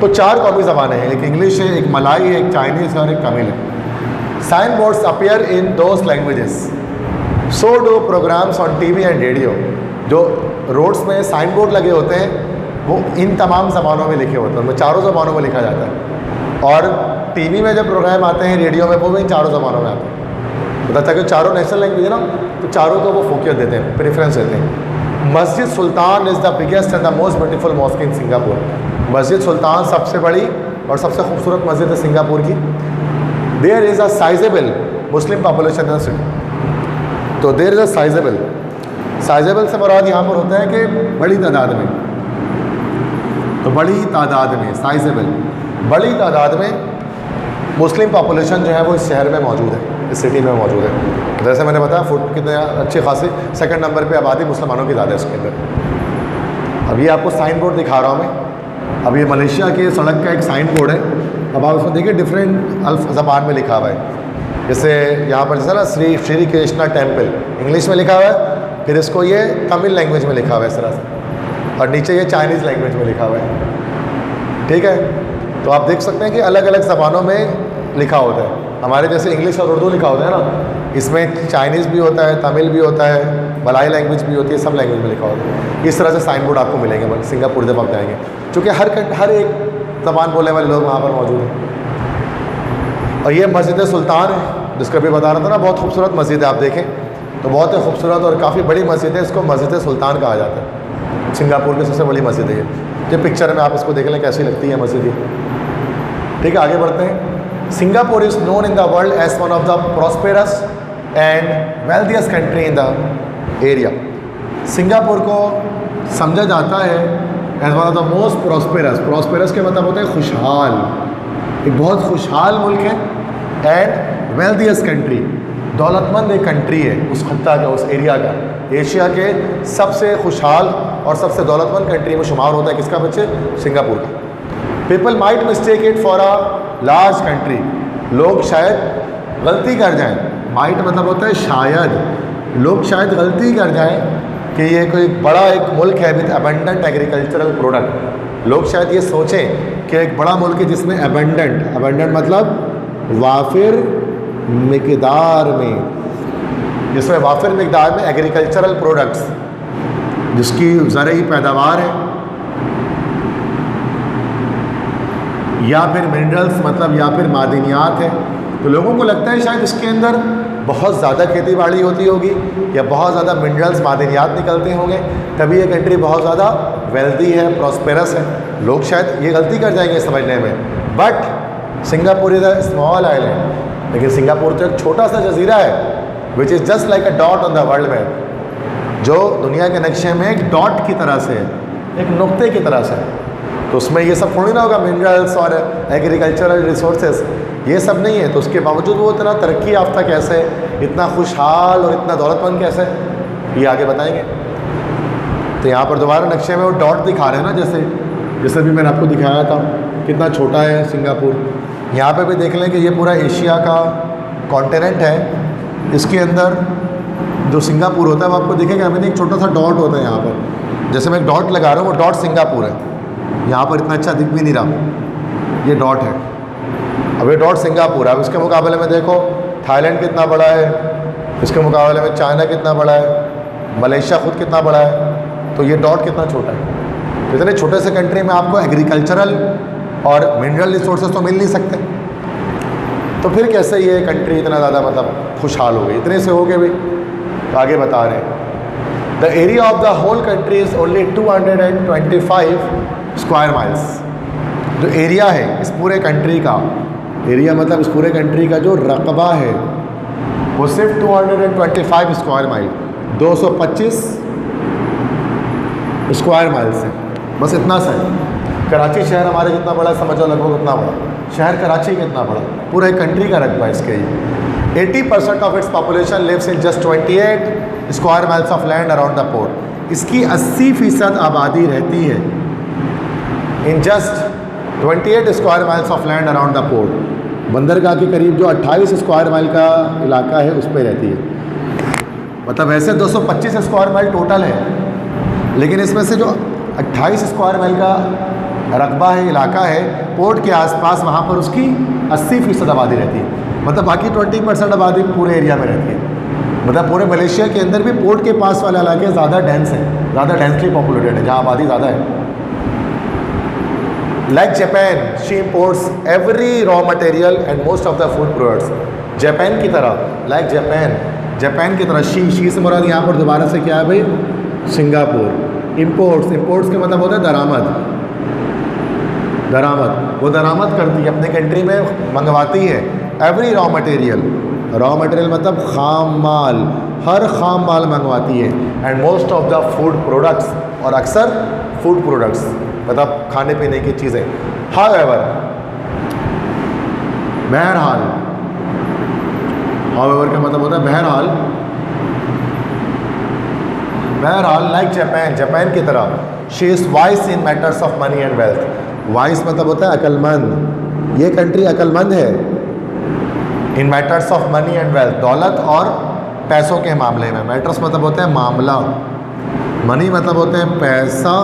तो 4 कौमी ज़बानें हैं, एक इंग्लिश है, एक मलाई है, एक चाइनीज़ है और एक तमिल है। Sign boards appear in those languages, so do programs on TV and radio. जो रोड्स में साइन बोर्ड लगे होते हैं वो इन तमाम ज़बानों में लिखे होते हैं, उनमें 4 ज़बानों में लिखा जाता है। और TV में जब प्रोग्राम आते हैं, रेडियो में, वो भी इन 4 ज़बानों में आते हैं। बताता है कि 4 नेशनल लैंग्वेज है ना, तो 4 को वो फोकियत देते हैं, प्रेफरेंस देते हैं। Masjid Sultan is the biggest and the most beautiful mosque in Singapore. Masjid Sultan सबसे बड़ी और सबसे खूबसूरत मस्जिद है सिंगापुर की। There is a sizable Muslim population in the city. तो देयर इज़ अ साइजेबल से मुराद यहाँ पर होता है कि बड़ी तादाद में, तो बड़ी तादाद में साइजेबल, बड़ी तादाद में मुस्लिम पॉपुलेशन जो है वो इस शहर में मौजूद है, इस सिटी में मौजूद है। जैसे मैंने बताया फुट कितने अच्छे खासे, सेकंड नंबर पे आबादी मुसलमानों की ज़्यादा है इसके अंदर। अब ये आपको साइन बोर्ड दिखा रहा हूँ मैं, अब ये मलेशिया के सड़क का एक साइन बोर्ड है। अब आप उसमें देखिए डिफरेंट ज़बान में लिखा हुआ है, जैसे यहाँ पर जैसे ना श्री कृष्णा टेम्पल इंग्लिश में लिखा हुआ है, फिर इसको ये तमिल लैंग्वेज में लिखा हुआ है इस तरह से, और नीचे ये चाइनीज़ लैंग्वेज में लिखा हुआ है। ठीक है, तो आप देख सकते हैं कि अलग अलग ज़बानों में लिखा होता है। हमारे जैसे इंग्लिश और उर्दू लिखा होता है ना, इसमें चाइनीज़ भी होता है, तमिल भी होता है, मलाई लैंग्वेज भी होती है, सब लैंग्वेज में लिखा होता है। इस तरह से साइन बोर्ड आपको मिलेंगे सिंगापुर जब आप जाएंगे, क्योंकि हर एक ज़बान बोलने वाले लोग वहाँ पर मौजूद हैं। और ये मस्जिद सुल्तान है जिसका भी बता रहा था ना, बहुत खूबसूरत मस्जिद है। आप देखें तो बहुत ही खूबसूरत और काफ़ी बड़ी मस्जिद है, इसको मस्जिद सुल्तान कहा जाता है। सिंगापुर की सबसे बड़ी मस्जिद है ये पिक्चर में आप इसको देख लें कैसी लगती है मस्जिद। ठीक है, आगे बढ़ते हैं। Singapore is known in the world as one of the prosperous and wealthiest country in the area. Singapore को समझा जाता है as one of the most prosperous के मतलब होता है खुशहाल, एक बहुत खुशहाल मुल्क है। एंड वेल्थिएस्ट कंट्री, दौलतमंद एक कंट्री है उस खत्ता का, उस एरिया का। एशिया के सबसे खुशहाल और सबसे दौलतमंद कंट्री में शुमार होता है किसका बच्चे? सिंगापुर का। People might mistake it for a large country, लोग शायद गलती कर जाएं। माइट मतलब होता है शायद, लोग शायद गलती कर जाएं कि ये कोई बड़ा एक मुल्क है विद अबंडेंट एग्रीकल्चरल प्रोडक्ट। लोग शायद ये सोचें कि एक बड़ा मुल्क है जिसमें अबंडेंट मतलब वाफिर मिकदार में, जिसमें वाफिर मिकदार में एग्रीकल्चरल प्रोडक्ट्स, जिसकी ज़रूरी पैदावार है, या फिर मिनरल्स मतलब या फिर मादनियात है। तो लोगों को लगता है शायद इसके अंदर बहुत ज़्यादा खेती बाड़ी होती होगी या बहुत ज़्यादा मिनरल्स मादनियात निकलते होंगे, तभी ये कंट्री बहुत ज़्यादा वेल्दी है, प्रॉस्पेरस है। लोग शायद ये गलती कर जाएंगे समझने में। But Singapore is a small island, लेकिन सिंगापुर तो एक छोटा सा जजीरा है which is just like a dot on the world map, जो दुनिया के नक्शे में एक डॉट की तरह से है, एक नुक्ते की तरह से है। तो उसमें ये सब थोड़ी ना होगा, मिनरल्स और एग्रीकल्चरल रिसोर्सेज ये सब नहीं है। तो उसके बावजूद वो इतना तरक्की याफ्ता कैसे, इतना खुशहाल और इतना दौलतमंद कैसे, ये आगे बताएंगे। तो यहाँ पर दोबारा नक्शे में वो डॉट दिखा रहे हैं ना, जैसे भी मैंने आपको दिखाया था कितना छोटा है सिंगापुर। यहाँ पे भी देख लें कि ये पूरा एशिया का कॉन्टिनेंट है। इसके अंदर जो सिंगापुर होता है वो आपको दिखेगा, हमें एक छोटा सा डॉट होता है यहाँ पर, जैसे मैं एक डॉट लगा रहा हूँ, वो डॉट सिंगापुर है। यहाँ पर इतना अच्छा दिख भी नहीं रहा, ये डॉट है। अब ये डॉट सिंगापुर है। अब इसके मुकाबले में देखो थाईलैंड कितना बड़ा है, इसके मुकाबले में चाइना कितना बड़ा है, मलेशिया खुद कितना बड़ा है, तो ये डॉट कितना छोटा है। इतने छोटे से कंट्री में आपको एग्रीकल्चरल और मिनरल रिसोर्सेज तो मिल नहीं सकते, तो फिर कैसे ये कंट्री इतना ज़्यादा मतलब खुशहाल हो गई, इतने से हो गए भी। तो आगे बता रहे हैं, the area of the whole country is only 225 square miles. जो एरिया है इस पूरे कंट्री का, एरिया मतलब इस पूरे कंट्री का जो रकबा है वो सिर्फ 225 स्क्वायर माइल, 225 स्क्वायर माइल्स है, बस इतना सा है। कराची शहर हमारे जितना बड़ा है, समझो लगभग उतना बड़ा शहर कराची कितना बड़ा, पूरा एक कंट्री का रकबा है इसके। 80% of its population lives in just 28 square miles of land around the port. इसकी 80% आबादी रहती है in just 28 square miles of land around the port. बंदरगाह के करीब जो 28 स्क्वायर माइल का इलाका है उस पर रहती है। मतलब वैसे 225 स्क्वायर माइल टोटल है, लेकिन इसमें से जो 28 स्क्वायर माइल का रकबा है, इलाका है पोर्ट के आसपास, वहाँ पर उसकी 80% आबादी रहती है। मतलब बाकी 20% आबादी पूरे एरिया में रहती है। मतलब पूरे मलेशिया के अंदर भी पोर्ट के पास वाले इलाके ज़्यादा डेंस है, ज़्यादा डेंसली पॉपुलेटेड है, जहाँ आबादी ज़्यादा है। Like Japan, she imports every raw material and most of the food products। Japan की तरह, like जापान की तरह, शी से मुराद यहाँ पर दोबारा से क्या है भाई, सिंगापुर। इम्पोर्ट्स के मतलब होता है दरामद। वो दरामद करती है, अपने कंट्री में मंगवाती है एवरी रॉ मटेरियल मतलब खाम माल, हर खाम माल मंगवाती है। And most of the food products, और अक्सर फूड प्रोडक्ट्स मतलब खाने पीने की चीज़ें। हाउएवर का मतलब होता है बहरहाल लाइक जापान की तरह, she is wise in matters of money and wealth. Wise मतलब होता है अक्लमंद, ये कंट्री अक्लमंद है। In matters of money and wealth, दौलत और पैसों के मामले में। मैटर्स मतलब होता है मामला, मनी मतलब होते हैं पैसा,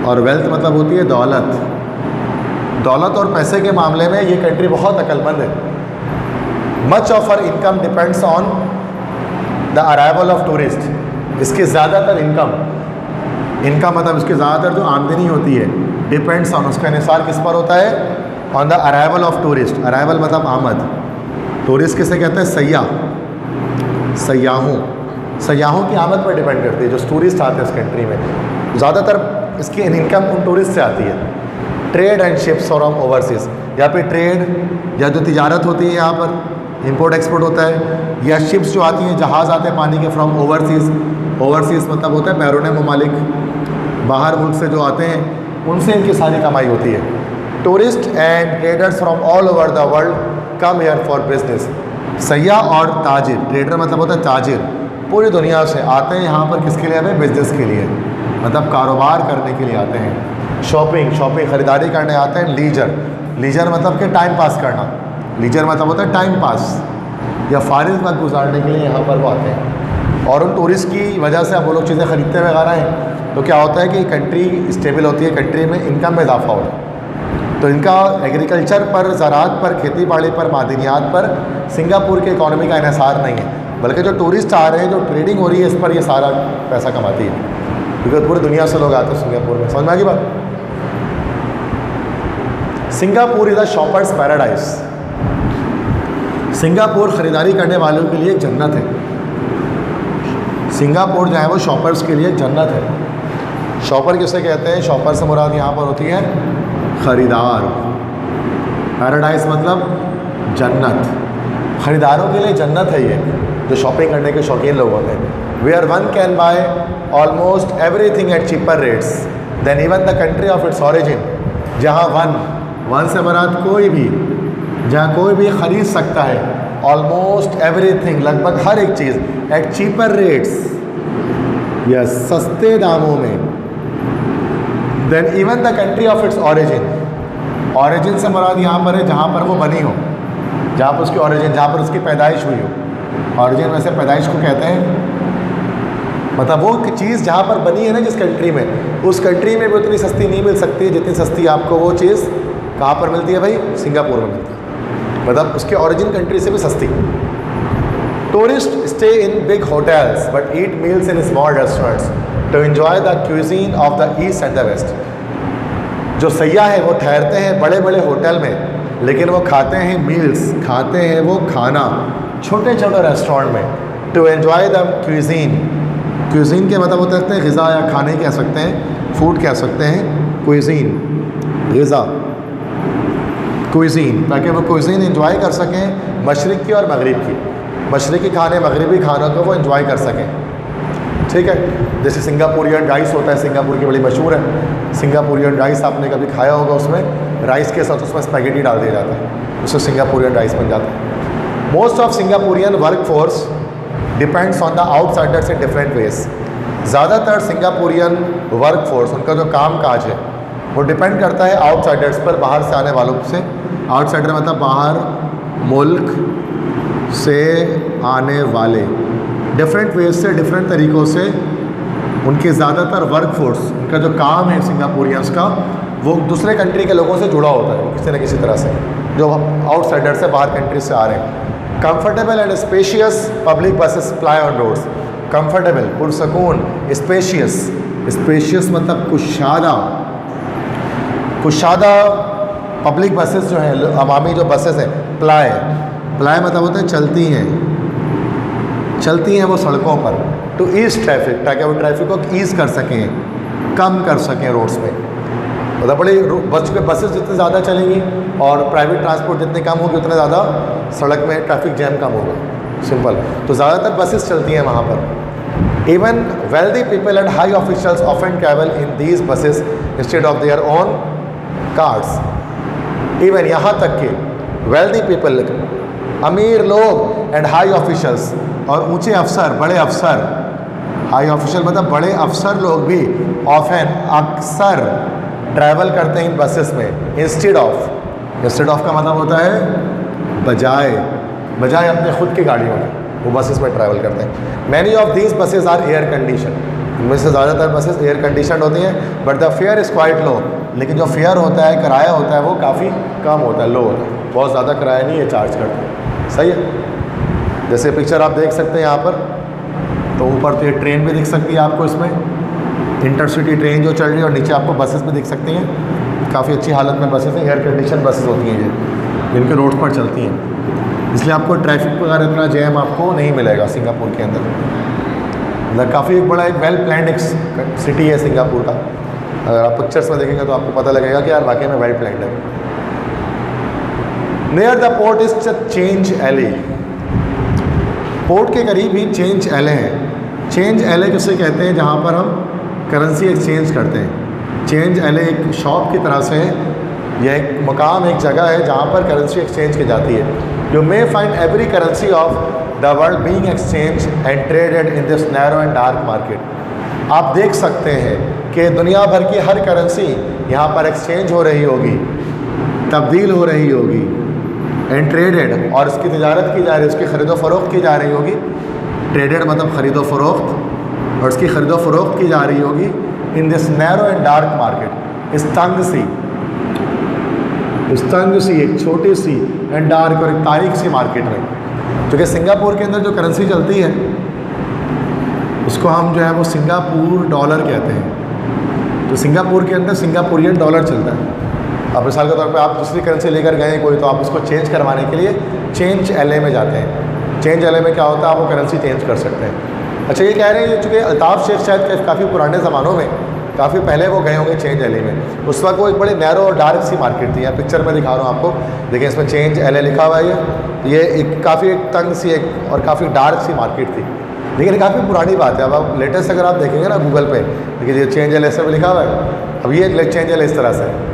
और वेल्थ मतलब होती है दौलत और पैसे के मामले में ये कंट्री बहुत अक्लमंद है। Much of her income depends on the arrival of tourist. इसकी ज़्यादातर इनकम मतलब इसकी ज़्यादातर जो आमदनी होती है, डिपेंड्स ऑन, उसका निसार किस पर होता है, on the arrival of tourist. Arrival मतलब आमद, टूरिस्ट किसे कहते हैं, सयाहों की आमद पर डिपेंड करती है। जो टूरिस्ट आते हैं इस कंट्री में, ज़्यादातर इसकी इनकम उन टूरिस्ट से आती है। Trade and ships from overseas, या फिर ट्रेड या जो तिजारत होती है यहाँ पर, इंपोर्ट एक्सपोर्ट होता है, या शिप्स जो आती हैं, जहाज़ आते हैं पानी के फ्रॉम ओवरसीज़ मतलब होता है बैरून ममालिक, बाहर मुल्क से जो आते हैं, उनसे इनकी सारी कमाई होती है। Tourist and traders from all over the world come here for business. सयाह और ताजिर, ट्रेडर मतलब होता है ताजिर, पूरी दुनिया से आते हैं यहाँ पर किसके लिए, हमें बिजनेस के लिए, मतलब कारोबार करने के लिए आते हैं। शॉपिंग ख़रीदारी करने आते हैं। लीजर मतलब कि टाइम पास करना, लीजर मतलब होता है टाइम पास या फारिग वक्त गुजारने के लिए यहाँ पर वो आते हैं। और उन टूरिस्ट की वजह से अब वो लोग चीज़ें ख़रीदते वगैरह हैं, तो क्या होता है कि कंट्री स्टेबल होती है, कंट्री में इनकम में इजाफा होता है। तो इनका एग्रीकल्चर पर, ज़राअत पर, खेती बाड़ी पर, मादनियात पर सिंगापुर की इकॉनमी का इन्हिसार नहीं है, बल्कि जो टूरिस्ट आ रहे हैं, जो ट्रेडिंग हो रही है, इस पर ये सारा पैसा कमाती है, क्योंकि पूरी दुनिया से लोग आते हैं सिंगापुर में। समझ में आ गई बात। Singapore is a shoppers paradise. Singapore ख़रीदारी करने वालों के लिए एक जन्नत है। सिंगापुर जो है वो शॉपर्स के लिए एक जन्नत है। शॉपर किसे कहते हैं? शॉपर से मुराद यहाँ पर होती है ख़रीदार। पैराडाइज मतलब जन्नत, ख़रीदारों के लिए जन्नत है ये, जो शॉपिंग करने के शौकीन लोग होते हैं। Where one can buy almost everything at cheaper rates than even the country of its origin. जहाँ वन से मुराद कोई भी, जहाँ कोई भी ख़रीद सकता है ऑलमोस्ट एवरीथिंग, लगभग हर एक चीज़, एट चीपर रेट्स, यस, सस्ते दामों में, then even the country of its origin. Origin से मुराद यहाँ पर है जहाँ पर वो बनी हो, जहाँ पर उसकी ऑरिजिन, जहाँ पर उसकी पैदाइश हुई हो। ऑरिजिन वैसे पैदाइश को कहते हैं, मतलब वो चीज़ जहाँ पर बनी है ना जिस कंट्री में, उस कंट्री में भी उतनी सस्ती नहीं मिल सकती जितनी सस्ती आपको वो चीज़ कहाँ पर मिलती है भाई? सिंगापुर में मिलती है, मतलब उसके ऑरिजिन कंट्री से भी सस्ती। Tourist stay in big hotels but eat meals in small restaurants to enjoy the cuisine of the east and the west. जो सयाह है वो ठहरते हैं बड़े बड़े होटल में, लेकिन वो खाते हैं मील्स, खाते हैं वो खाना छोटे छोटे रेस्टोरेंट में, to enjoy the cuisine. Cuisine के मतलब होते हैं ग़िज़ा या खाने कह सकते हैं, फूड कह सकते हैं, क्यूजीन, ग़िज़ा, क्यूजीन, ताकि वो क्यूजीन एंजॉय कर सकें मशरिक़ की और मगरिब की, मशरिक़ी खाने मगरिबी खानों को वो एंजॉय कर सकें। ठीक है, जैसे सिंगापुरियन राइस होता है, सिंगापुर की बड़ी मशहूर है सिंगापुरियन राइस, आपने कभी खाया होगा। उसमें राइस के साथ उसमें स्पैगेटी डाल दिया जाता है, उससे सिंगापुरियन राइस बन जाता है। Most of Singaporean work force depends on the outsiders in different ways. ज़्यादातर सिंगापुरियन वर्क फोर्स, उनका जो काम काज है वो डिपेंड करता है आउटसाइडर्स पर, बाहर से आने वालों से। आउटसाइडर मतलब बाहर मुल्क से आने वाले, डिफरेंट वेज से, डिफरेंट तरीक़ों से उनके ज़्यादातर वर्क फोर्स, उनका जो काम है सिंगापुरियंस का, वो दूसरे कंट्री के लोगों से जुड़ा होता है किसी न किसी तरह से, जो आउटसाइडर से, बाहर कंट्री से आ रहे हैं। Comfortable and spacious public buses ply on roads. Comfortable, पुरसकून, स्पेशियस, स्पेशियस मतलब कुशादा, कुशादा पब्लिक बसेस जो हैं, अवामी जो बसेस हैं, प्लाई, प्लाई मतलब होता है चलती हैं, चलती हैं वो सड़कों पर, टू ईज़ ट्रैफिक, ताकि वो ट्रैफिक को ईज़ कर सकें, कम कर सकें रोड्स पे। मतलब बड़ी बसेस जितनी ज़्यादा चलेंगी और प्राइवेट ट्रांसपोर्ट जितनी कम होगी, उतने ज़्यादा सड़क में ट्रैफिक जैम कम होगा, सिंपल। तो ज़्यादातर बसेस चलती हैं वहाँ पर। Even wealthy people and high officials often travel in these buses instead of their own cars. Even यहाँ तक कि वेल्दी पीपल, अमीर लोग, एंड हाई ऑफिशियल्स, और ऊंचे अफसर, बड़े अफसर, हाई ऑफिशियल मतलब बड़े अफसर लोग भी ऑफन, अक्सर ट्रैवल करते हैं इन बसेस में। इंस्टेड ऑफ का मतलब होता है बजाय, बजाय अपने खुद की गाड़ियों में वो बसेस में ट्रैवल करते हैं। Many of these buses are air condition, इनमें से ज़्यादातर बसेस एयर कंडीशन होती हैं, but the fare is quite low. लेकिन जो फेयर होता है, किराया होता है, वो काफ़ी कम होता है, लो होता है, बहुत ज़्यादा किराया नहीं है चार्ज करते। सही है, जैसे पिक्चर आप देख सकते हैं यहाँ पर, तो ऊपर तो ये ट्रेन भी दिख सकती है आपको, इसमें इंटरसिटी ट्रेन जो चल रही है, और नीचे आपको बसेस भी दिख सकती हैं। काफ़ी अच्छी हालत में बसेस हैं, एयर कंडीशन बसेस होती हैं ये, जिनके रोड पर चलती हैं, इसलिए आपको ट्रैफिक वगैरह इतना जैम आपको नहीं मिलेगा सिंगापुर के अंदर। मतलब काफ़ी एक बड़ा, एक वेल प्लान्ड एक सिटी है सिंगापुर का। अगर आप पिक्चर्स में देखेंगे तो आपको पता लगेगा कि यार वाकई में वेल प्लान्ड है। Near the port is change एले, पोर्ट के करीब ही चेंज एले है। चेंज एले किसे कहते हैं? जहाँ पर हम करेंसी एक्सचेंज करते हैं। चेंज एले एक शॉप की तरह से है, यह एक मकाम, एक जगह है जहाँ पर करेंसी एक्सचेंज की जाती है। You may find every currency of the world being exchange and traded in this narrow and dark market. आप देख सकते हैं कि दुनिया भर की हर करेंसी यहाँ पर एक्सचेंज हो रही होगी, तब्दील हो रही होगी, एंड ट्रेडेड, और इसकी तिजारत की जा रही है, उसकी ख़रीदो फ़रोख्त की जा रही होगी। ट्रेडेड मतलब ख़रीदो फ़रोख्त, और उसकी ख़रीदो फ़रोख्त की जा रही होगी in this narrow and dark market. इस तंग सी, एक छोटी सी एंड डार्क और एक तारीख सी मार्केट में, क्योंकि सिंगापुर के अंदर जो करेंसी चलती है उसको हम जो है वो सिंगापुर डॉलर कहते हैं। तो सिंगापुर के अंदर सिंगापुरियन डॉलर चलता है, अब मिसाल के तौर पे आप दूसरी करेंसी लेकर गए कोई, तो आप उसको चेंज करवाने के लिए चेंज LA में जाते हैं। चेंज LA में क्या होता है, आप वो करेंसी चेंज कर सकते हैं। अच्छा, ये कह रहे हैं चूँकि अल्ताफ़ शेख शायद काफ़ी पुराने ज़मानों में, काफ़ी पहले वो गए होंगे चेंज LA में। उस वक्त वो एक बड़ी नैरो और डार्क सी मार्केट थी। यहाँ पिक्चर में दिखा रहा हूँ आपको, देखिए इसमें चेंज LA लिखा हुआ है। ये एक काफ़ी एक तंग सी एक और काफ़ी डार्क सी मार्केट थी, लेकिन काफ़ी पुरानी बात है। अब आप लेटेस्ट अगर आप देखेंगे ना गूगल पे, देखिए ये चेंज LA से भी लिखा हुआ है। अब ये चेंज LA इस तरह से है।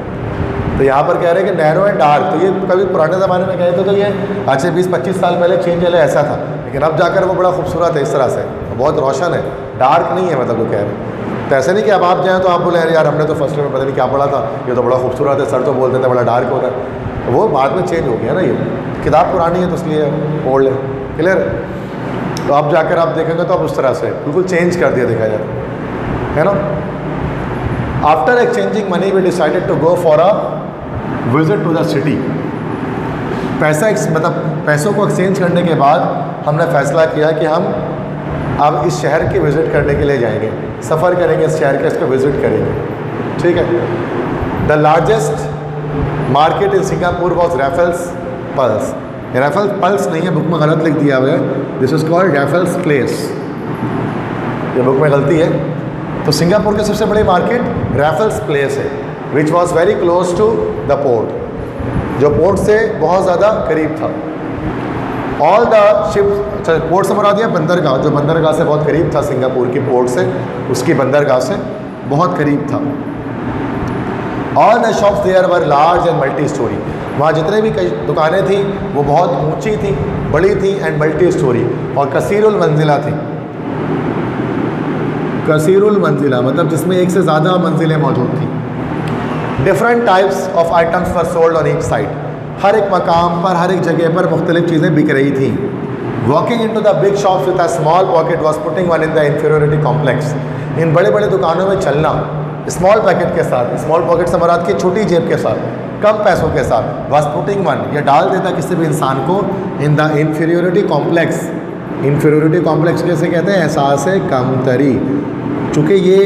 तो यहाँ पर कह रहे हैं कि नैरो एंड डार्क, तो ये कभी पुराने ज़माने में गए थे तो ये आज से 20-25 साल पहले चेंज LA ऐसा था, लेकिन अब जाकर वो बड़ा खूबसूरत है इस तरह से, बहुत रोशन है, डार्क नहीं है। मतलब वो कह रहे हैं तो ऐसे नहीं कि अब आप जाएँ तो आप बोले यार हमने तो फर्स्ट ईयर में पता नहीं क्या पढ़ा था, ये तो बड़ा खूबसूरत है, सर तो बोलते थे बड़ा डार्क होता है। तो वो बाद में चेंज हो गया ना, ये किताब पुरानी है तो इसलिए ओल्ड है। क्लियर? तो अब जाकर आप देखेंगे तो अब उस तरह से बिल्कुल चेंज कर दिया देखा जाए, है ना। After exchanging money we decided to go for a visit to the city. मतलब पैसों को एक्सचेंज करने के बाद हमने फ़ैसला किया कि हम अब इस शहर की विज़िट करने के लिए जाएंगे, सफ़र करेंगे इस शहर के, इसको विज़िट करेंगे। ठीक है। The largest market in Singapore was Raffles pulse. Raffles pulse नहीं है, बुक में गलत लिख दिया हुआ है, this is called Raffles place, ये बुक में गलती है। तो सिंगापुर की सबसे बड़ी मार्केट रैफल्स प्लेस है, which was very close to the port, जो पोर्ट से बहुत ज़्यादा करीब था। ऑल द शिप्स, पोर्ट से मुराद दिया बंदरगाह, जो बंदरगाह से बहुत करीब था, सिंगापुर की पोर्ट से उसकी बंदरगाह से बहुत करीब था। All the shops there were large and multi storey. वहाँ जितने भी कई दुकानें थी वो बहुत ऊंची थी, बड़ी थी एंड मल्टी स्टोरी, और कसीरुल मंजिला थी। कसीरुल मंजिला मतलब जिसमें एक से ज़्यादा मंजिलें मौजूद थी। Different types of items were sold on each side. हर एक मकाम पर, हर एक जगह पर मुख्तलिफ चीज़ें बिक रही थी। Walking in to the big shops with a small pocket was putting one in the inferiority complex. इन बड़े बड़े दुकानों में चलना स्मॉल पैकेट के साथ, स्मॉल पॉकेट से मुराद की छोटी जेब के साथ, कम पैसों के साथ, वॉज पुटिंग वन, ये डाल देता किसी भी इंसान को इन the inferiority complex. Inferiority complex कैसे कहते हैं? एहसास कमतरी। चूँकि ये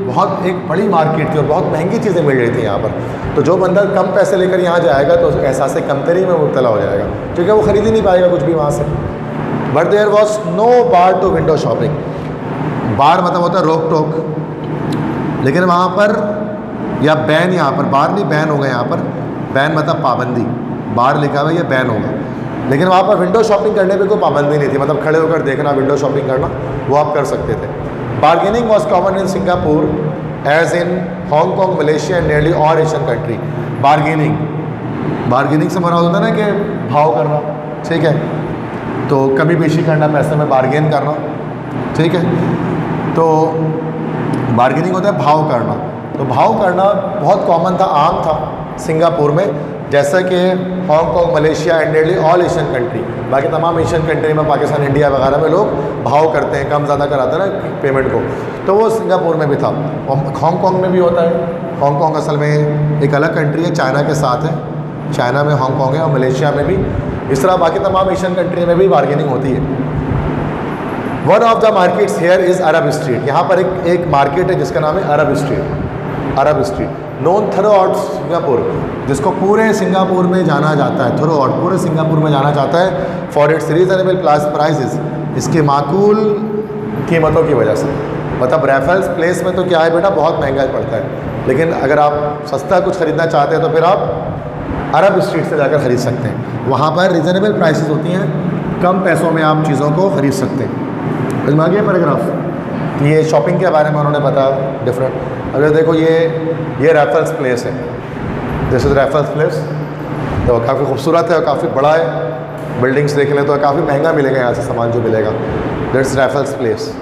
बहुत एक बड़ी मार्केट थी और बहुत महंगी चीज़ें मिल रही थी यहाँ पर, तो जो बंदा कम पैसे लेकर यहाँ जाएगा तो एहसास कमतरी में मुब्तला हो जाएगा, क्योंकि वो ख़रीद ही नहीं पाएगा कुछ भी वहाँ से। But there was no bar to window shopping. Bar मतलब होता है रोक टोक, लेकिन वहाँ पर या बैन, यहाँ पर बार नहीं बैन होगा, यहाँ पर बैन मतलब पाबंदी, बार लिखा हुआ है ये बैन होगा, लेकिन वहाँ पर विंडो शॉपिंग करने पर कोई पाबंदी नहीं थी, मतलब खड़े होकर देखना, विंडो शॉपिंग करना वो आप कर सकते थे। Bargaining was common in Singapore as in Hong Kong, Malaysia and nearly all Asian country. Bargaining से मुराद होता है ना कि भाव करना, ठीक है, तो कमी बेशी करना, पैसे में बार्गेन करना, ठीक है। तो बार्गेनिंग होता है भाव करना, तो भाव करना बहुत कॉमन था, आम था सिंगापुर में, जैसा कि Hong Kong, Malaysia and nearly all Asian country, बाकी तमाम एशियन कंट्री में, पाकिस्तान, इंडिया वगैरह में लोग भाव करते हैं, कम ज़्यादा कराते हैं ना पेमेंट को, तो वो सिंगापुर में भी था। हांगकॉन्ग में भी होता है। हांगकॉन्ग असल में एक अलग कंट्री है, चाइना के साथ है, चाइना में हांगकॉन्ग है, और मलेशिया में भी, इस तरह बाकी तमाम एशियन कंट्री में भी बार्गेनिंग होती है। One of the markets here is Arab street. यहाँ पर एक मार्केट है जिसका नाम है अरब स्ट्रीट। अरब street known through out Singapore, जिसको पूरे सिंगापुर में जाना जाता है, थ्रू आउट पूरे सिंगापुर में जाना जाता है फॉर इट्स रीजनेबल प्राइसेस, इसकी माकूल कीमतों की वजह से। मतलब रैफल्स प्लेस में तो क्या है बेटा, बहुत महंगा पड़ता है, लेकिन अगर आप सस्ता कुछ ख़रीदना चाहते हैं तो फिर आप अरब स्ट्रीट से जाकर ख़रीद सकते हैं। वहाँ पर रीज़नेबल प्राइसेस होती हैं, कम पैसों में आप चीज़ों को ख़रीद सकते हैं। समझ आ गया पैराग्राफ? ये शॉपिंग के बारे में उन्होंने बताया डिफरेंट। अगर देखो ये रैफल्स प्लेस है, दिस इज़ रैफल्स प्लेस, तो काफ़ी खूबसूरत है और काफ़ी बड़ा है। बिल्डिंग्स देख लें तो काफ़ी महंगा मिलेगा यहाँ से सामान जो मिलेगा। दैट्स रैफल्स प्लेस,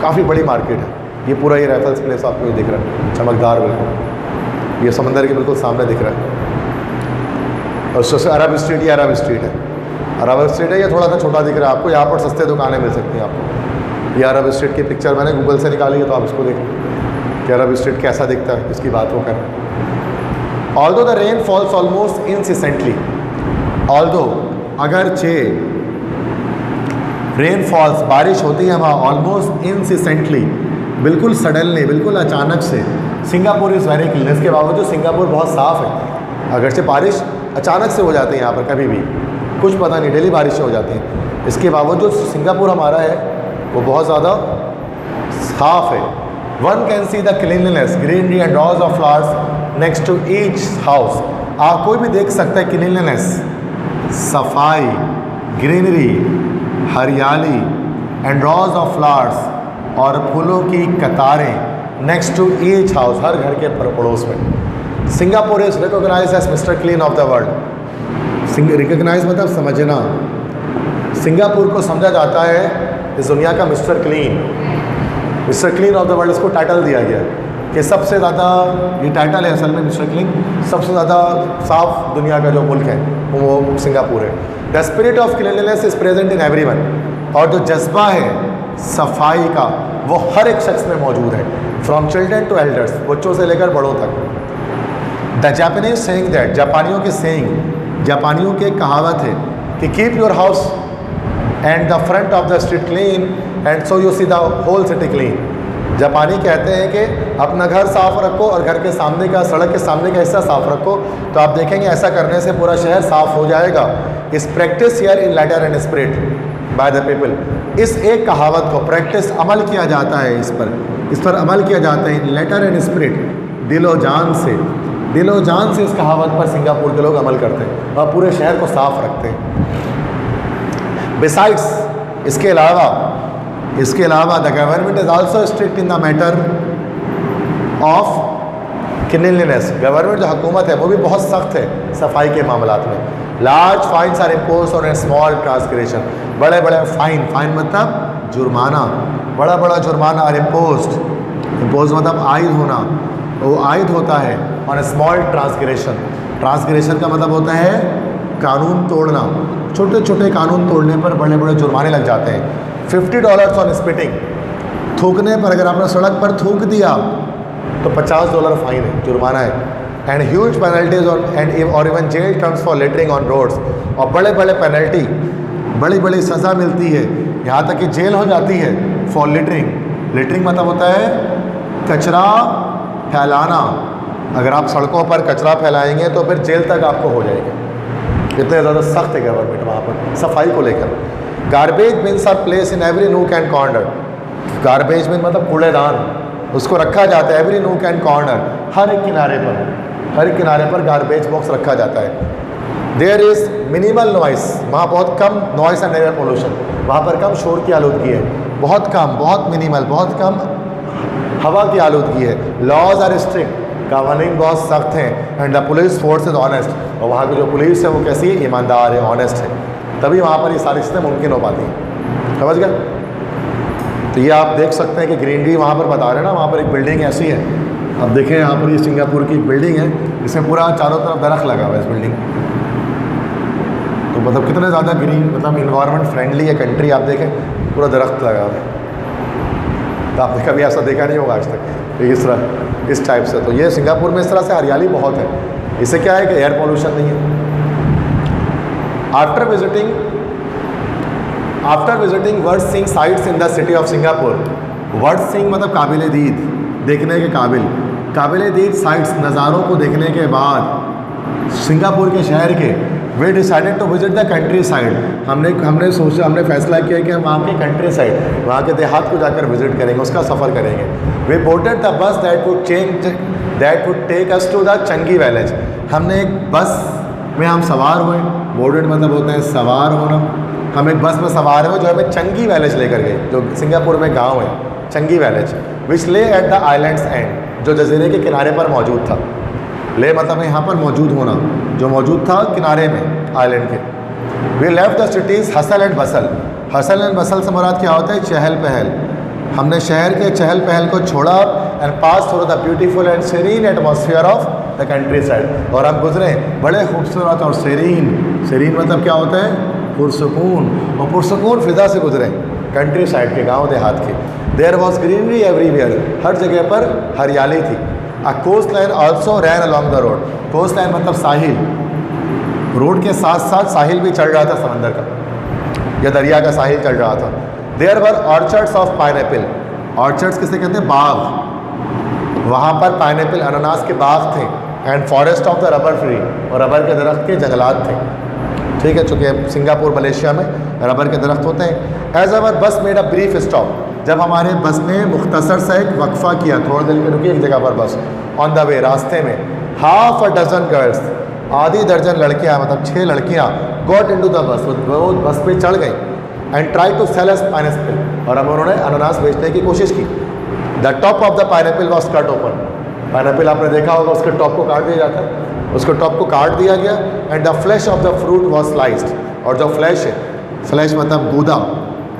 काफ़ी बड़ी मार्केट है। ये पूरा ये रैफल्स प्लेस आपको ये दिख रहा है, चमकदार बिल्कुल, ये समंदर के बिल्कुल सामने दिख रहा है। और उससे अरब स्ट्रीट, ये अरब स्ट्रीट है, अरब स्ट्रीट है, ये थोड़ा सा छोटा दिख रहा है आपको। यहाँ पर सस्ते दुकानें मिल सकती हैं आपको। ये अरब स्ट्रीट की पिक्चर मैंने गूगल से निकाली है, तो आप इसको देखें कि अरब स्ट्रीट कैसा दिखता है, इसकी बात वो करें। Although the rain falls almost incessantly, although अगरचे रेन फॉल्स बारिश होती है वहाँ ऑलमोस्ट इंसिसेंटली, बिल्कुल सडनली, बिल्कुल अचानक से। सिंगापुर इज़ वेरी क्लीन, इसके बावजूद सिंगापुर बहुत साफ़ है, अगरचे बारिश अचानक से हो जाती है यहाँ पर, कभी भी कुछ पता नहीं, डेली बारिशें हो जाती हैं। इसके बावजूद सिंगापुर हमारा है वो बहुत ज़्यादा साफ है। One can see the cleanliness, greenery and rows of flowers next to each house. आप कोई भी देख सकते हैं क्लीनलीनेस, सफाई, ग्रीनरी, हरियाली एंड रॉज ऑफ फ्लावर्स और फूलों की कतारें नेक्स्ट टू ईच हाउस, हर घर के पड़ोस में। Singapore is recognised as mister clean of the world. Recognise मतलब समझना। सिंगापुर को समझा जाता है इस दुनिया का mister clean of the world, इसको टाइटल दिया गया कि सबसे ज़्यादा, ये टाइटल है असल में मिस्टर क्लीन, सबसे ज़्यादा साफ दुनिया का जो मुल्क है वो सिंगापुर है। The spirit of cleanliness is present in everyone, और जो जज्बा है सफाई का वो हर एक शख्स में मौजूद है, फ्रॉम चिल्ड्रन टू एल्डर्स, बच्चों से लेकर बड़ों तक। द जापानीज सेइंग दैट, जापानियों के सेइंग, जापानियों की एक कहावत है कि keep your house and the front of the street clean and so you see the whole city clean. जापानी कहते हैं कि अपना घर साफ रखो और घर के सामने का, सड़क के सामने का हिस्सा साफ रखो, तो आप देखेंगे ऐसा करने से पूरा शहर साफ हो जाएगा। Is practice here in letter and spirit by the people. इस एक कहावत को प्रैक्टिस, अमल किया जाता है, इस पर अमल किया जाता है लेटर एंड स्पिरिट, दिलो जान से इस कहावत पर सिंगापुर के लोग अमल करते हैं और पूरे शहर को साफ रखते हैं। बिसाइड्स, इसके अलावा the government is also strict in the matter of cleanliness. Government जो हुकूमत है वो भी बहुत सख्त है सफाई के मामलात में। Large fines are impose on a small transgression. बड़े बड़े फाइन मतलब जुर्माना, बड़ा जुर्माना आर इम्पोज मतलब आयद होना, वो आयद होता है ऑन ए स्मॉल ट्रांसग्रेशन का मतलब होता है कानून तोड़ना। छोटे छोटे कानून तोड़ने पर बड़े बड़े जुर्माने लग जाते हैं। $50 ऑन स्पिटिंग, थूकने पर, अगर आपने सड़क पर थूक दिया तो $50 फाइन है, जुर्माना है। एंड ह्यूज पेनल्टीज और even jail terms for littering on roads. और बड़े पेनल्टी, बड़ी सज़ा मिलती है, यहाँ तक कि जेल हो जाती है फॉर लिटरिंग मतलब होता है कचरा फैलाना। अगर आप सड़कों पर कचरा फैलाएंगे तो फिर जेल तक आपको हो जाएगा। इतने ज़्यादा सख्त है गवर्नमेंट वहाँ पर सफाई को लेकर। Garbage bins are place in every nook and corner. Garbage bin मतलब कूड़ेदान, उसको रखा जाता है एवरी नूक एंड कॉर्नर, हर एक किनारे पर गार्बेज बॉक्स रखा जाता है। देयर इज़ मिनिमल नॉइस, वहाँ बहुत कम नॉइस एंड एयर पोल्यूशन, वहाँ पर कम शोर की आलूदगी है, बहुत मिनिमल, बहुत कम हवा की आलूदगी है। लॉज आर स्ट्रिक्ट, कानून बहुत सख्त हैं। And the police force is honest, और वहाँ की जो पुलिस है वो कैसी है, ईमानदार है, ऑनेस्ट है, तभी वहाँ पर ये सारी चीज़ें मुमकिन हो पाती हैं। समझ गए? तो ये आप देख सकते हैं कि ग्रीनरी वहाँ पर बता रहे हैं ना, वहाँ पर एक बिल्डिंग ऐसी है, अब देखें यहाँ पर ये सिंगापुर की एक बिल्डिंग है, इसमें पूरा चारों तरफ दरख्त लगा हुआ है इस बिल्डिंग। तो मतलब कितने ज़्यादा ग्रीन, मतलब इन्वायरमेंट फ्रेंडली है कंट्री। आप देखें पूरा दरख्त लगा हुआ है, तो आपने कभी ऐसा देखा नहीं होगा आज तक इस टाइप से। तो ये सिंगापुर में इस तरह से हरियाली बहुत है। इससे क्या है कि एयर पोल्यूशन नहीं है। After visiting word seeing sites in the city of Singapore. Word seeing मतलब काबिल दीद, देखने के काबिल दीद साइट्स, नज़ारों को देखने के बाद सिंगापुर के शहर के, we decided to visit the countryside. हमने फैसला किया कि हम वहाँ के कंट्री साइड, वहाँ के देहात को जाकर विजिट करेंगे, उसका सफ़र करेंगे। We boarded the bus that would take us to the Changi village. हमने एक बस में हम सवार हुए, बोर्डेड मतलब होता है सवार होना। हम एक बस में सवार हुए जो हमें चंगी विलेज लेकर गए, जो सिंगापुर में गाँव है चंगी विलेज, विच ले एट द आइलैंड्स एंड, जो जजीरे के किनारे पर मौजूद था। ले मतलब यहाँ पर मौजूद होना, जो मौजूद था किनारे में आइलैंड के। We left the city's hustle and bustle से मुराद क्या होता है, चहल पहल। हमने शहर के चहल पहल को छोड़ा and pass through the beautiful and serine atmosphere of the country side. और हम गुजरे बड़े खूबसूरत और सेरीन मतलब क्या होता है, पुरसकून, और पुरसकून फिजा से गुजरे कंट्री साइड के, गाँव देहात के। देयर वॉज ग्रीनरी एवरीवेयर, हर जगह पर हरियाली थी। A coastline also ran along the road. Coastline मतलब साहिल, रोड के साथ साथ साहिल भी चल रहा था समंदर का या दरिया का साहिल चल रहा था। There were orchards of pineapple. Orchards किसे कहते हैं, बाग। वहाँ पर पाइनएप्पल अनानास के बाग थे and forest of the rubber tree, और रबर के दरख्त के जंगलात थे। ठीक है, चूँकि सिंगापुर मलेशिया में रबर के दरख्त होते हैं। एज अवर बस मेड अ ब्रीफ स्टॉप, जब हमारे बस ने मुख्तसर सा एक वक्फा किया, थोड़ी देर के रुकी एक जगह पर बस, ऑन द वे, रास्ते में, हाफ अ डजन गर्ल्स, आधी दर्जन लड़कियाँ, मतलब 6 लड़कियाँ, गॉट इनटू द बस, वो बस पे चढ़ गई and try to sell us pineapple, और हम उन्होंने अनानास बेचने की कोशिश की। The top of the pineapple was cut open, pineapple आपने देखा होगा उसके टॉप को काट दिया जाता है, उसके टॉप को काट दिया गया, and the flash of the fruit was sliced, और जो फ्लैश है, फ्लैश मतलब गूदा,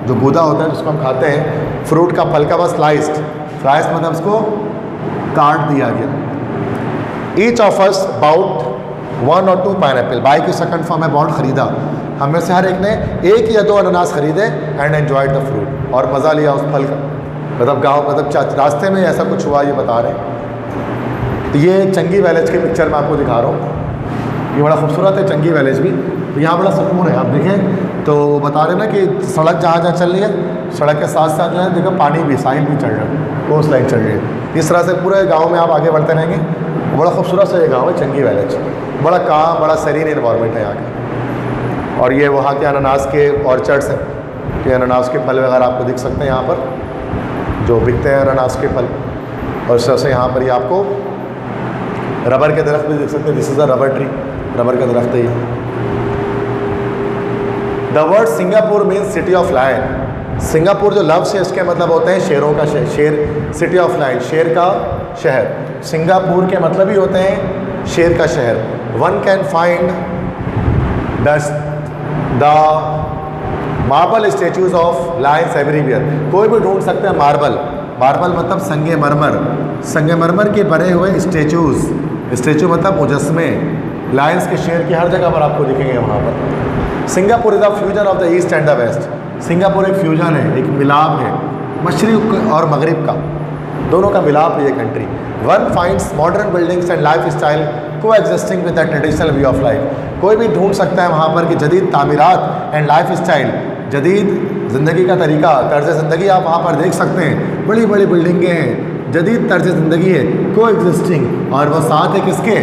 जो गूदा होता है जिसको हम खाते हैं, फ्रूट का फल का वॉज स्लाइस्ड, स्लाइस मतलब उसको काट दिया गया। Each of us bought 1 or 2 pineapple, buy की सेकंड फॉर्म में बाउट खरीदा, हम में से हर एक ने 1 या 2 अनानास खरीदे एंड एन्जॉयड द फ्रूट, और मज़ा लिया उस फल का। मतलब गाँव, मतलब रास्ते में ऐसा कुछ हुआ, ये बता रहे हैं। ये चंगी विलेज की पिक्चर मैं आपको दिखा रहा हूँ, ये बड़ा खूबसूरत है चंगी विलेज भी, तो यहाँ बड़ा सुकून है। आप देखें तो बता रहे ना कि सड़क जहाँ जहाँ चल रही है, सड़क के साथ साथ जो है देखो पानी भी, साइड भी चल रहा है, कोस्ट लाइन चल रही है। इस तरह से पूरे गांव में आप आगे बढ़ते रहेंगे। बड़ा खूबसूरत सा ये गांव है चंगी विलेज, बड़ा काम, बड़ा सरीन इन्वायरमेंट है यहाँ का। और ये वहाँ के अनानास के ऑर्चर्ड्स हैं, ये अनानास के फल वगैरह आपको दिख सकते हैं यहाँ पर जो बिकते हैं अनानास के फल। और इस तरह से यहाँ पर ये आपको रबर के दरख्त भी देख सकते हैं, this is a rubber tree, rubber का दरख्त है ये। The word Singapore means city of lion. Singapore जो लफ्ज़ है इसके मतलब होते हैं शेरों का शहर, शेर, सिटी ऑफ लायन, शेर का शहर। सिंगापुर के मतलब ही होते हैं शेर का शहर। One can find the marble statues of Lions everywhere, कोई भी ढूंढ सकते हैं मार्बल, मार्बल मतलब संगे मरमर, संगे मरमर के बने हुए स्टेचूज, स्टेचू मतलब मुजस्मे लायंस के शेर की हर जगह पर आपको दिखेंगे वहाँ पर। Singapore is the fusion of the east and the west, Singapore एक फ्यूजन है, एक मिलाप है मशरिक़ और मगरिब का, दोनों का मिलाप है ये country. One finds modern buildings and lifestyle coexisting with the traditional way of life, कोई भी ढूंढ सकता है वहाँ पर कि जदीद तामीरात एंड लाइफ स्टाइल, जदीद ज़िंदगी का तरीका, तर्ज ज़िंदगी आप वहाँ पर देख सकते हैं। बड़ी बड़ी बिल्डिंगें हैं, जदीद तर्ज ज़िंदगी है, को एग्जिस्टिंग, और वो साथ है किसके,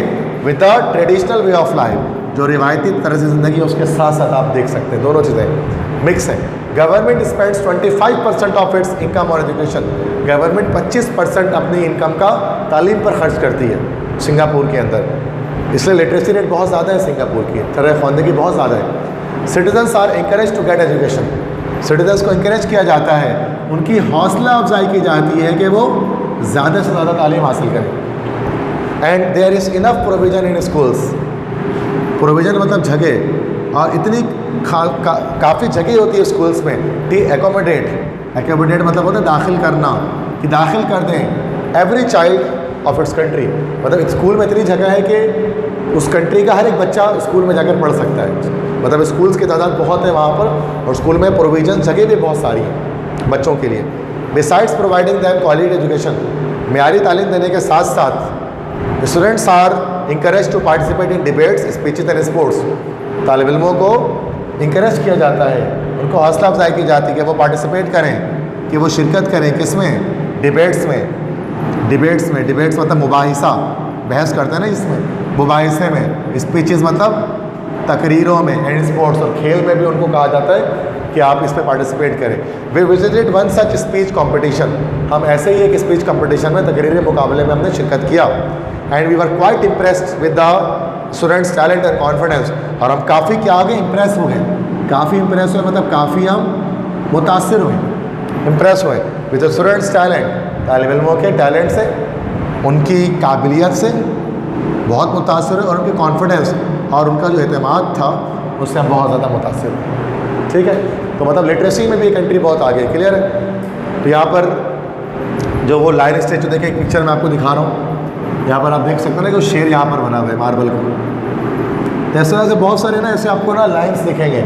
with the traditional way of life, जो रिवायती तर्ज ज़िंदगी है उसके साथ साथ आप देख सकते हैं, दोनों चीज़ें मिक्स है। Government spends 25% of its income on education, government 25% अपनी इनकम का तालीम पर खर्च करती है सिंगापुर के अंदर, इसलिए लिटरेसी रेट बहुत ज़्यादा है सिंगापुर की, तरह ख्वानदगी बहुत ज़्यादा है। Citizens are encourage to get education, citizens को इंकरेज किया जाता है, उनकी हौसला अफजाई की जाती है कि वो ज़्यादा से ज़्यादा तालीम हासिल करें। And there is enough provision in schools, provision मतलब जगह, और इतनी काफ़ी जगह होती है स्कूल्स में कि एकोमोडेट, एकोमोडेट मतलब होता है दाखिल करना, कि दाखिल कर दें every child of its country, मतलब स्कूल में इतनी जगह है कि उस कंट्री का हर एक बच्चा स्कूल में जाकर पढ़ सकता है, मतलब स्कूल्स की तादाद बहुत है वहाँ पर, और स्कूल में प्रोविज़न जगह भी बहुत सारी हैं बच्चों के लिए। Besides providing them quality education, मेयारी तालीम देने के साथ साथ students are encourage to participate in debates, speeches and sports, तालिब इल्मों को इंकरेज किया जाता है, उनको हौसला अफजाई की जाती है कि वो पार्टिसिपेट करें, कि वो शिरकत करें, किस में, डिबेट्स में, डिबेट्स में, डिबेट्स मतलब मुबाहिसा, बहस करते हैं ना इसमें, मुबाहिसे में, स्पीचेस मतलब तकरीरों में, एंड स्पोर्ट्स, और खेल में भी उनको कहा जाता है कि आप इस पर पार्टिसिपेट करें। We visited one such speech competition, हम ऐसे ही एक स्पीच कॉम्पिटिशन में, तकरीरी मुकाबले में हमने शिरकत किया, and we were quite impressed with the students talent and confidence, और हम काफ़ी क्या आगे इम्प्रेस हुए, काफ़ी इम्प्रेस हुए मतलब काफ़ी हम मुतासिर हुए, इम्प्रेस हुए विद द स्टूडेंट्स टैलेंट, तालिब इल्मों के टैलेंट से, उनकी काबिलियत से बहुत मुतासिर हुए, और उनके कॉन्फिडेंस और उनका जो एतमाद था उससे हम बहुत ज़्यादा मुतासिर हुए। ठीक है, तो मतलब लिटरेसी में भी ये कंट्री बहुत आगे, क्लियर है। तो यहाँ पर जो वो लायन स्टेचू देखे, एक पिक्चर मैं आपको दिखा रहा हूँ, यहाँ पर आप देख सकते हैं ना कि वो शेर यहाँ पर बना हुआ है मार्बल को, इस तरह से बहुत सारे ना ऐसे आपको ना लाइन्स दिखेंगे,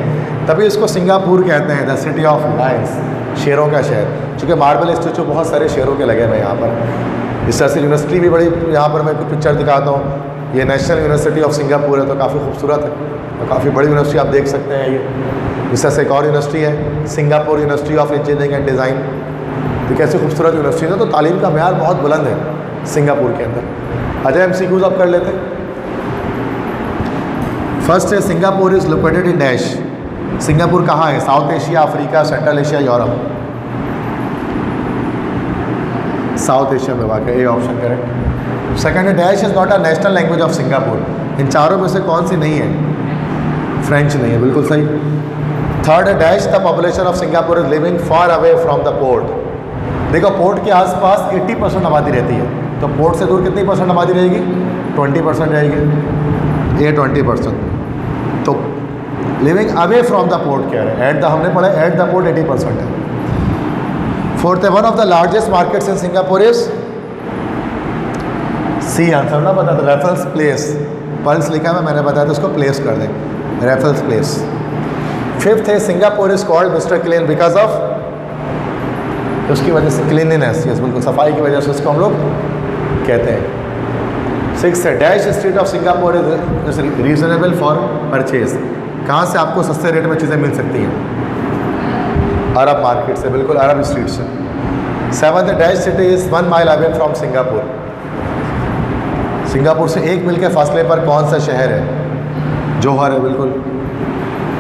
तभी इसको सिंगापुर कहते हैं, द सिटी ऑफ लायंस, शेरों का शहर, चूँकि मार्बल स्टेचू बहुत सारे शेरों के लगे हुए हैं यहाँ पर। इस तरह से यूनिवर्सिटी भी बड़ी, यहाँ पर मैं कुछ पिक्चर दिखाता हूँ, ये नेशनल यूनिवर्सिटी ऑफ सिंगापुर है, तो काफ़ी खूबसूरत है और काफ़ी बड़ी यूनिवर्सिटी आप देख सकते हैं ये। इस तरह से एक और यूनिवर्सिटी है Singapore university of engineering and design, तो कैसे खूबसूरत यूनिवर्सिटी है, तो तालीम का मेयार बहुत बुलंद है सिंगापुर के अंदर। अच्छा MCQs आप कर लेते हैं। फर्स्ट है Singapore is located in dash. Singapore कहाँ है? South Asia, Africa, Central Asia, Europe. South Asia में वाक़ है, ए ऑप्शन करेक्ट। सेकंड है dash is not a national language of Singapore. इन चारों में से कौन सी नहीं है? फ्रेंच नहीं है, बिल्कुल सही। थर्ड है dash the population of Singapore is living far away from the port. देखो पोर्ट के आसपास 80% आबादी रहती है, तो पोर्ट से दूर कितनी परसेंट आबादी रहेगी? 20% रहेगी। ये 20%। तो living away from the port क्या है? एट द, हमने पढ़ा एट द पोर्ट 80% है। फोर्थ है one of the largest markets in Singapore is, C answer ना बता दो, रेफल्स प्लेस। पल्स लिखा है, मैंने बताया था उसको प्लेस कर दें, रेफल्स प्लेस। फिफ्थ है Singapore is called mister clean because of, उसकी वजह से क्लीनलीनेस, यस बिल्कुल, सफाई की वजह से उसको हम लोग कहते हैं। सिक्स है dash street of Singapore is reasonable for purchase. कहाँ से आपको सस्ते रेट में चीज़ें मिल सकती हैं? अरब मार्केट से, बिल्कुल अरब स्ट्रीट से। Seventh dash city is 1 mile away from Singapore. Singapore से 1 मील के फासले पर कौन सा शहर है? जोहर है, बिल्कुल।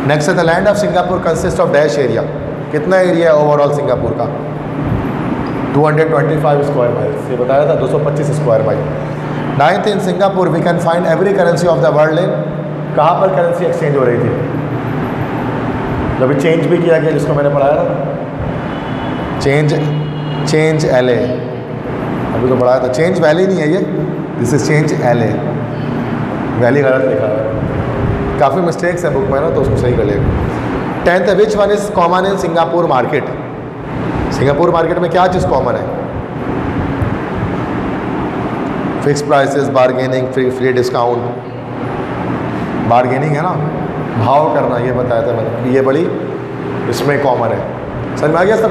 नेक्स्ट है the land of Singapore consist of dash area. कितना एरिया है ओवरऑल सिंगापुर का? 225 स्क्वायर माइल्स, ये बताया था, 225 square mile. Ninth in Singapore we can find every currency of the world in, कहाँ पर करेंसी एक्सचेंज हो रही थी? जब चेंज भी किया गया, जिसको मैंने पढ़ाया था, चेंज LA, अभी तो पढ़ाया था। चेंज वैली नहीं है ये, this is change LA, valley गलत लिखा है, काफ़ी मिस्टेक्स हैं बुक में ना, तो उसको सही कर लेगा। 10th which one is common in Singapore market. Singapore market में क्या चीज़ कॉमन है? Fix prices, bargaining, free discount. Bargaining है ना, भाव करना, ये बताया था मैंने, ये बड़ी इसमें कॉमन है। समझ में आ गया सब?